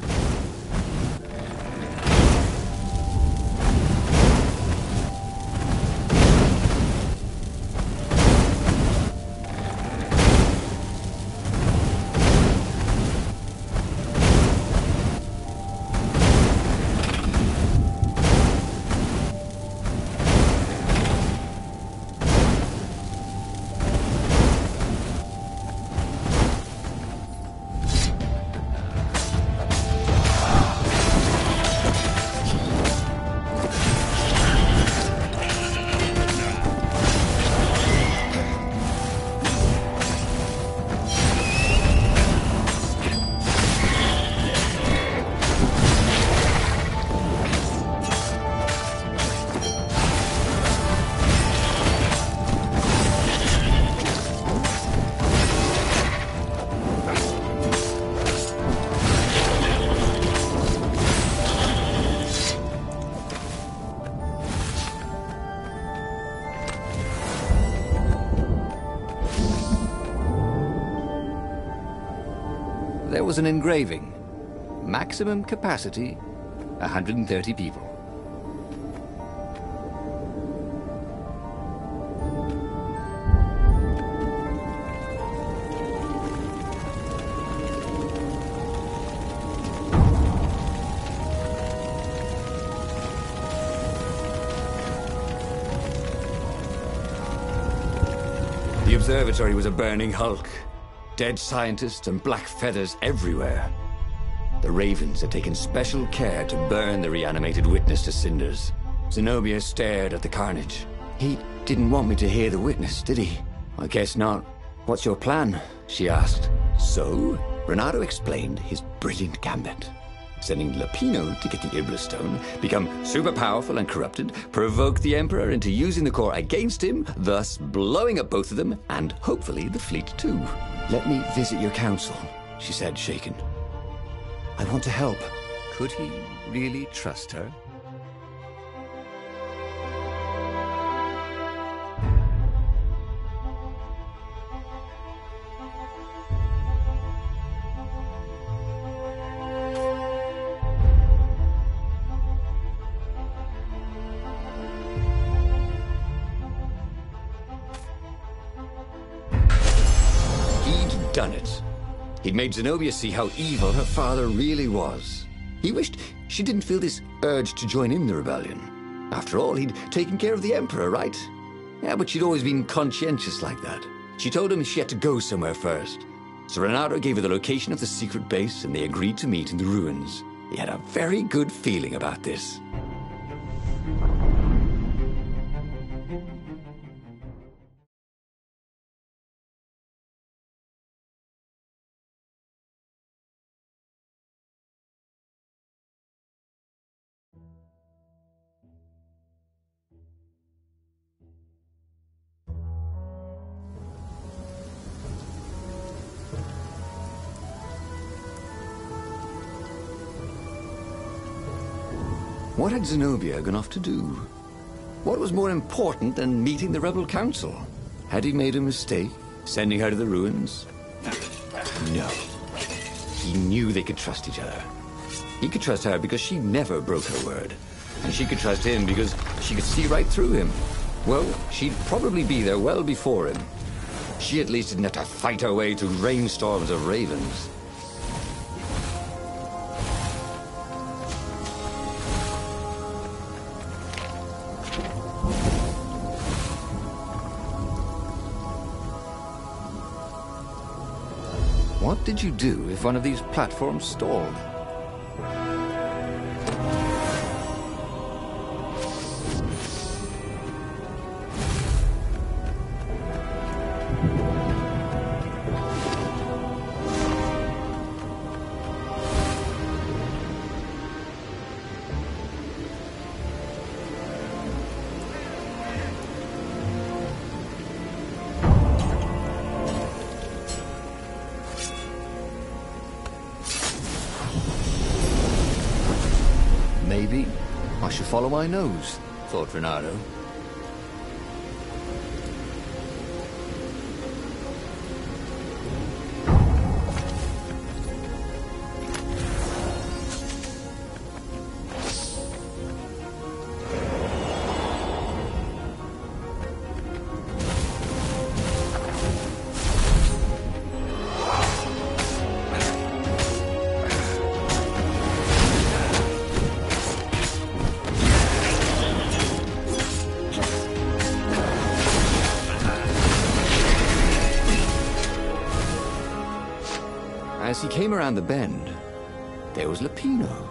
There was an engraving. Maximum capacity, 130 people. The observatory was a burning hulk. Dead scientists and black feathers everywhere. The Ravens had taken special care to burn the reanimated witness to cinders. Zenobia stared at the carnage. He didn't want me to hear the witness, did he? I guess not. What's your plan? She asked. So, Renato explained his brilliant gambit. Sending Lapino to get the Iblis Stone, become super powerful and corrupted, provoke the Emperor into using the core against him, thus blowing up both of them, and hopefully the fleet too. Let me visit your council, she said, shaken. I want to help. Could he really trust her? done it. He'd made Zenobia see how evil her father really was. He wished she didn't feel this urge to join in the rebellion. After all, he'd taken care of the Emperor, right? Yeah, but she'd always been conscientious like that. She told him she had to go somewhere first. So Renato gave her the location of the secret base, and they agreed to meet in the ruins. He had a very good feeling about this. What had Zenobia gone off to do? What was more important than meeting the rebel council? Had he made a mistake, sending her to the ruins? No. He knew they could trust each other. He could trust her because she never broke her word. And she could trust him because she could see right through him. Well, she'd probably be there well before him. She at least didn't have to fight her way through rainstorms of ravens. What did you do if one of these platforms stalled? Maybe I should follow my nose, thought Renato. As he came around the bend, there was Lupino,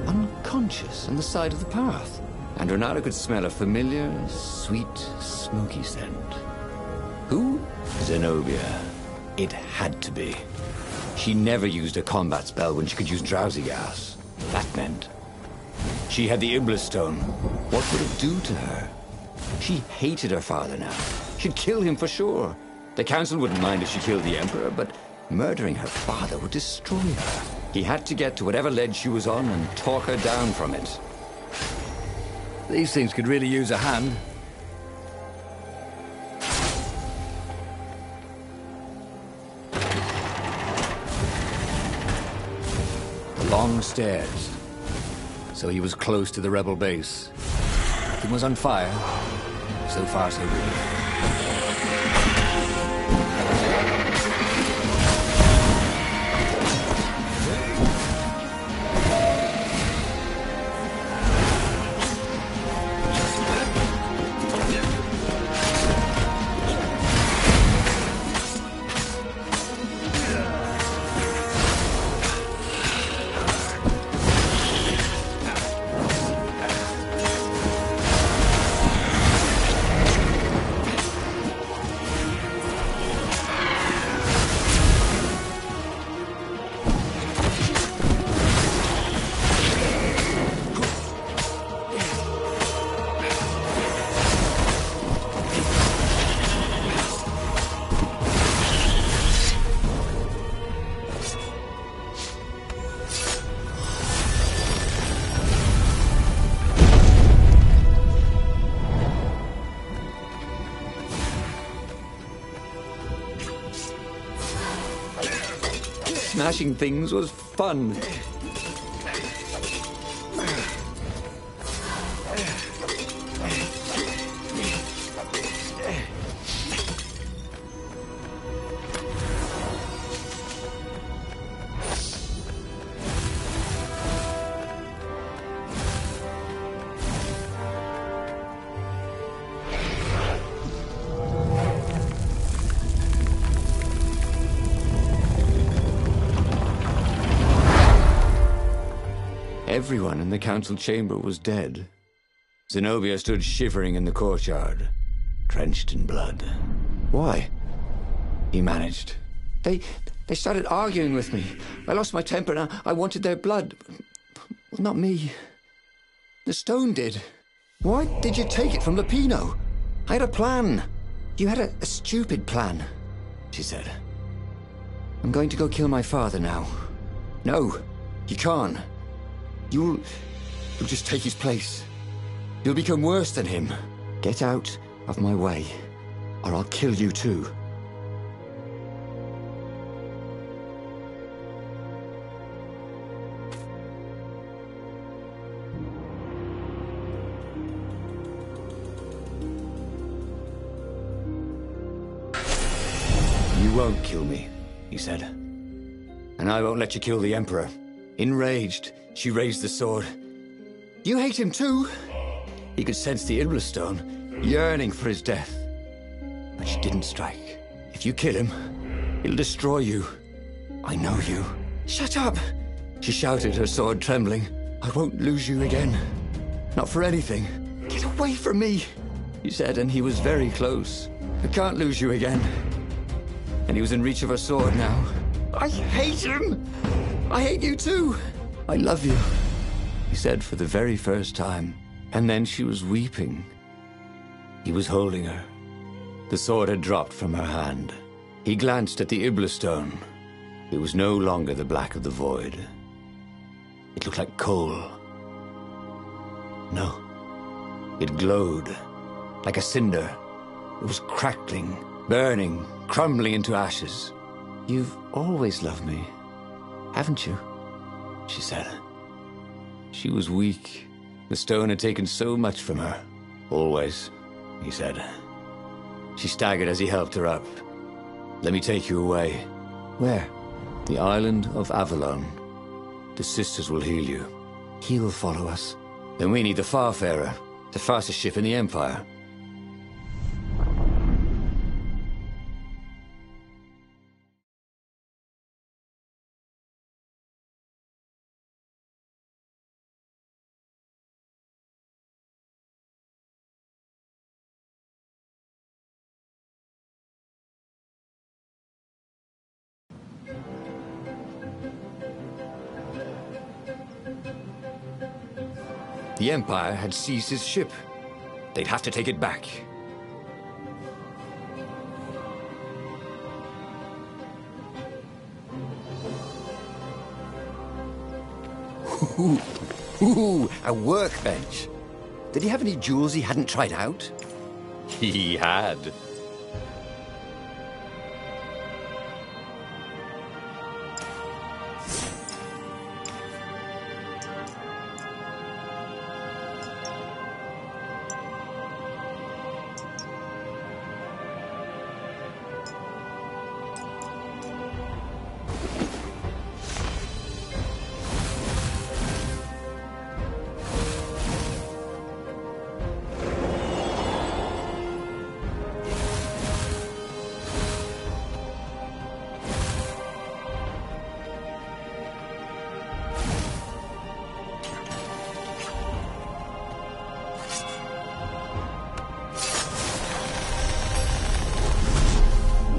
unconscious on the side of the path, and Renato could smell a familiar, sweet, smoky scent. Who? Zenobia. It had to be. She never used a combat spell when she could use drowsy gas. That meant she had the Iblis Stone. What would it do to her? She hated her father now. She'd kill him for sure. The council wouldn't mind if she killed the Emperor, but murdering her father would destroy her. He had to get to whatever ledge she was on and talk her down from it. These things could really use a hand. Long stairs. So he was close to the rebel base. Everything was on fire. So far, so good. Smashing things was fun. Everyone in the council chamber was dead. Zenobia stood shivering in the courtyard, drenched in blood. "Why?" he managed. They started arguing with me. I lost my temper and I wanted their blood. Well, not me. The stone did. Why did you take it from Lupino? I had a plan. You had a stupid plan, she said. I'm going to go kill my father now. No, you can't. You'll just take his place. You'll become worse than him. Get out of my way, or I'll kill you too. You won't kill me, he said. And I won't let you kill the Emperor. Enraged, she raised the sword. You hate him too? He could sense the Iblis stone, yearning for his death. But she didn't strike. If you kill him, he'll destroy you. I know you. Shut up! She shouted, her sword trembling. I won't lose you again. Not for anything. Get away from me, he said, and he was very close. I can't lose you again. And he was in reach of her sword now. I hate him! I hate you too! I love you, he said for the very first time. And then she was weeping. He was holding her. The sword had dropped from her hand. He glanced at the Iblis stone. It was no longer the black of the void. It looked like coal. No. It glowed, like a cinder. It was crackling, burning, crumbling into ashes. You've always loved me, haven't you? She said. She was weak. The stone had taken so much from her. Always, he said. She staggered as he helped her up. Let me take you away. Where? The island of Avalon. The sisters will heal you. He'll follow us. Then we need the Farfarer, the fastest ship in the Empire. The Empire had seized his ship. They'd have to take it back. Ooh, a workbench. Did he have any jewels he hadn't tried out? He had.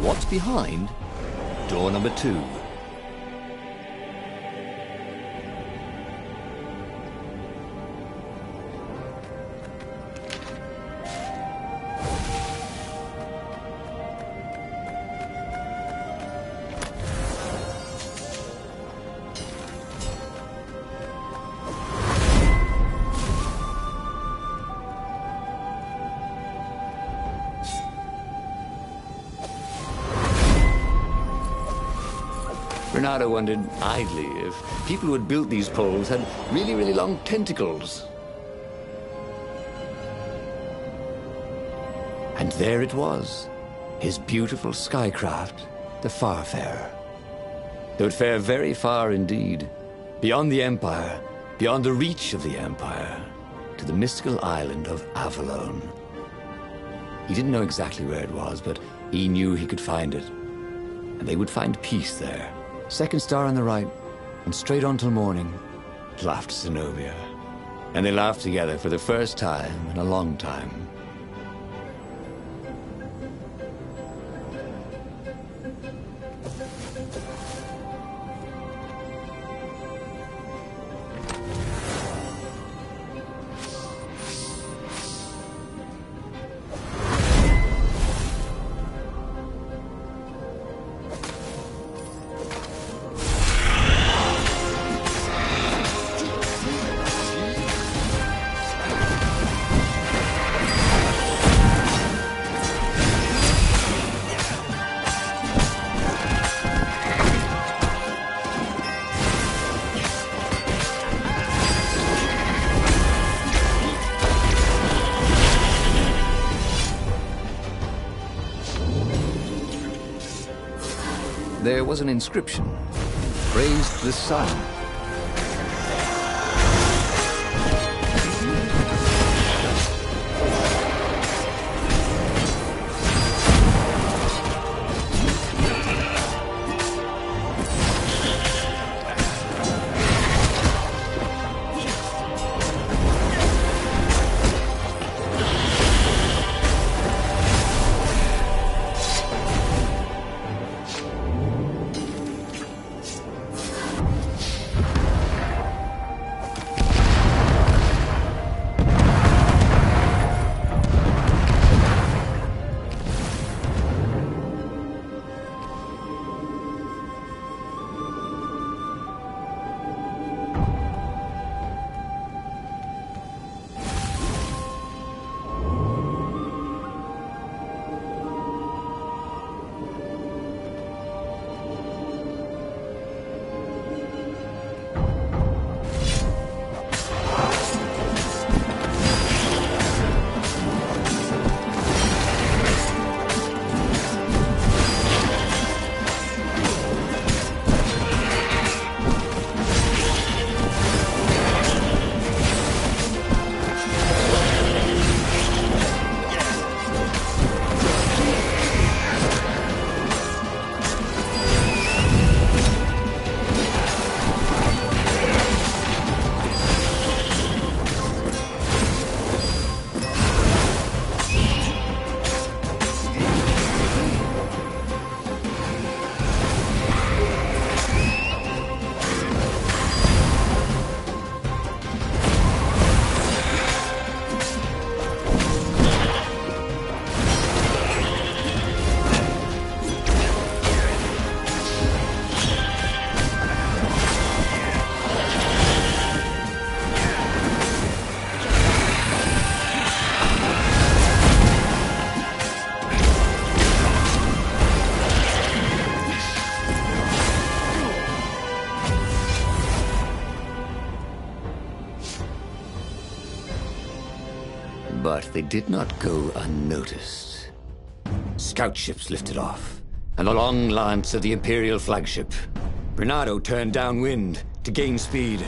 What's behind door number 2? Bernardo wondered idly if people who had built these poles had really, really long tentacles. And there it was, his beautiful skycraft, the Farfarer. They would fare very far indeed, beyond the Empire, beyond the reach of the Empire, to the mystical island of Avalon. He didn't know exactly where it was, but he knew he could find it. And they would find peace there. Second star on the right, and straight on till morning. laughed Zenobia. And they laughed together for the first time in a long time. There was an inscription. Praised the sun. But they did not go unnoticed. Scout ships lifted off, and the long lance of the Imperial flagship. Bernardo turned downwind to gain speed.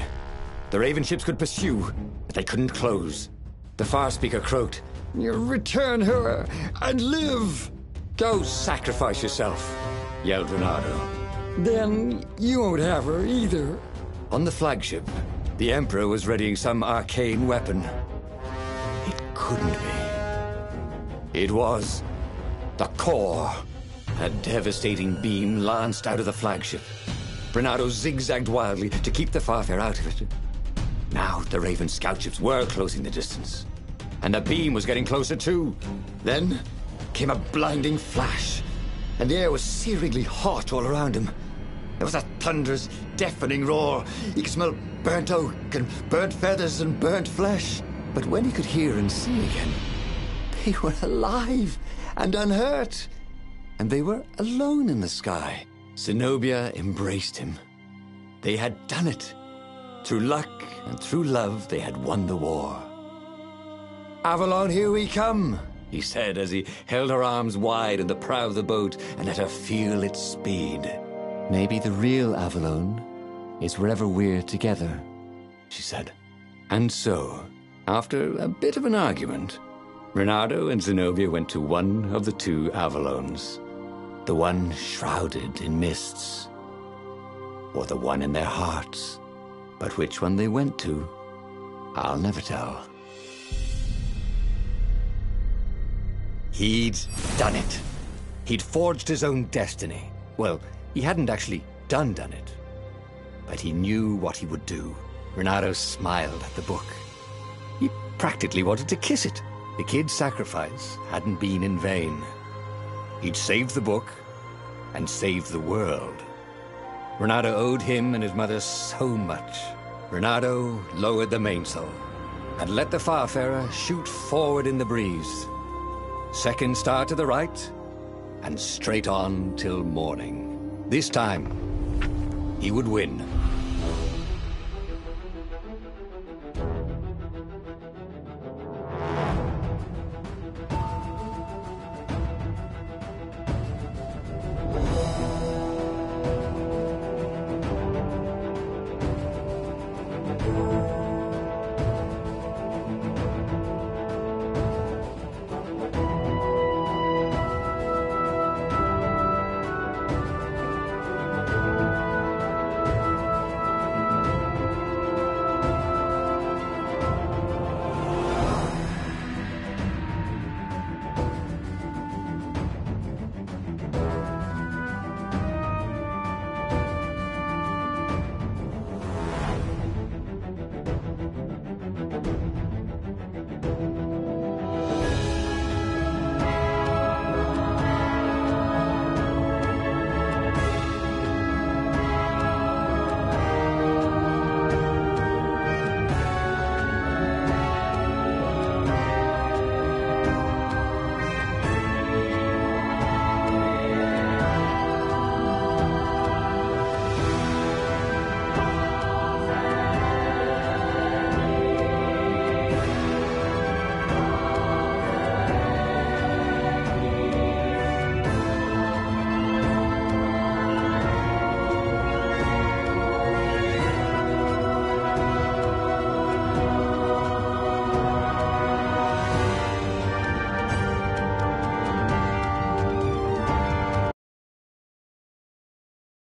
The Raven ships could pursue, but they couldn't close. The Far Speaker croaked, "You return her and live!" "Go sacrifice yourself," yelled Bernardo. "Then you won't have her either." On the flagship, the Emperor was readying some arcane weapon. It couldn't be. It was the core. A devastating beam lanced out of the flagship. Bernardo zigzagged wildly to keep the Farfair out of it. Now the Raven scout ships were closing the distance, and the beam was getting closer too. Then came a blinding flash, and the air was searingly hot all around him. There was a thunderous, deafening roar. He could smell burnt oak and burnt feathers and burnt flesh. But when he could hear and see again, they were alive and unhurt. And they were alone in the sky. Zenobia embraced him. They had done it. Through luck and through love, they had won the war. "Avalon, here we come," he said as he held her arms wide in the prow of the boat and let her feel its speed. "Maybe the real Avalon is wherever we're together," she said. And so, after a bit of an argument, Bernardo and Zenobia went to one of the two Avalons. The one shrouded in mists, or the one in their hearts. But which one they went to, I'll never tell. He'd done it. He'd forged his own destiny. Well, he hadn't actually done it. But he knew what he would do. Renato smiled at the book. He practically wanted to kiss it. The kid's sacrifice hadn't been in vain. He'd saved the book and saved the world. Renato owed him and his mother so much. Renato lowered the mainsail and let the Farfarer shoot forward in the breeze. Second star to the right, and straight on till morning. This time, he would win.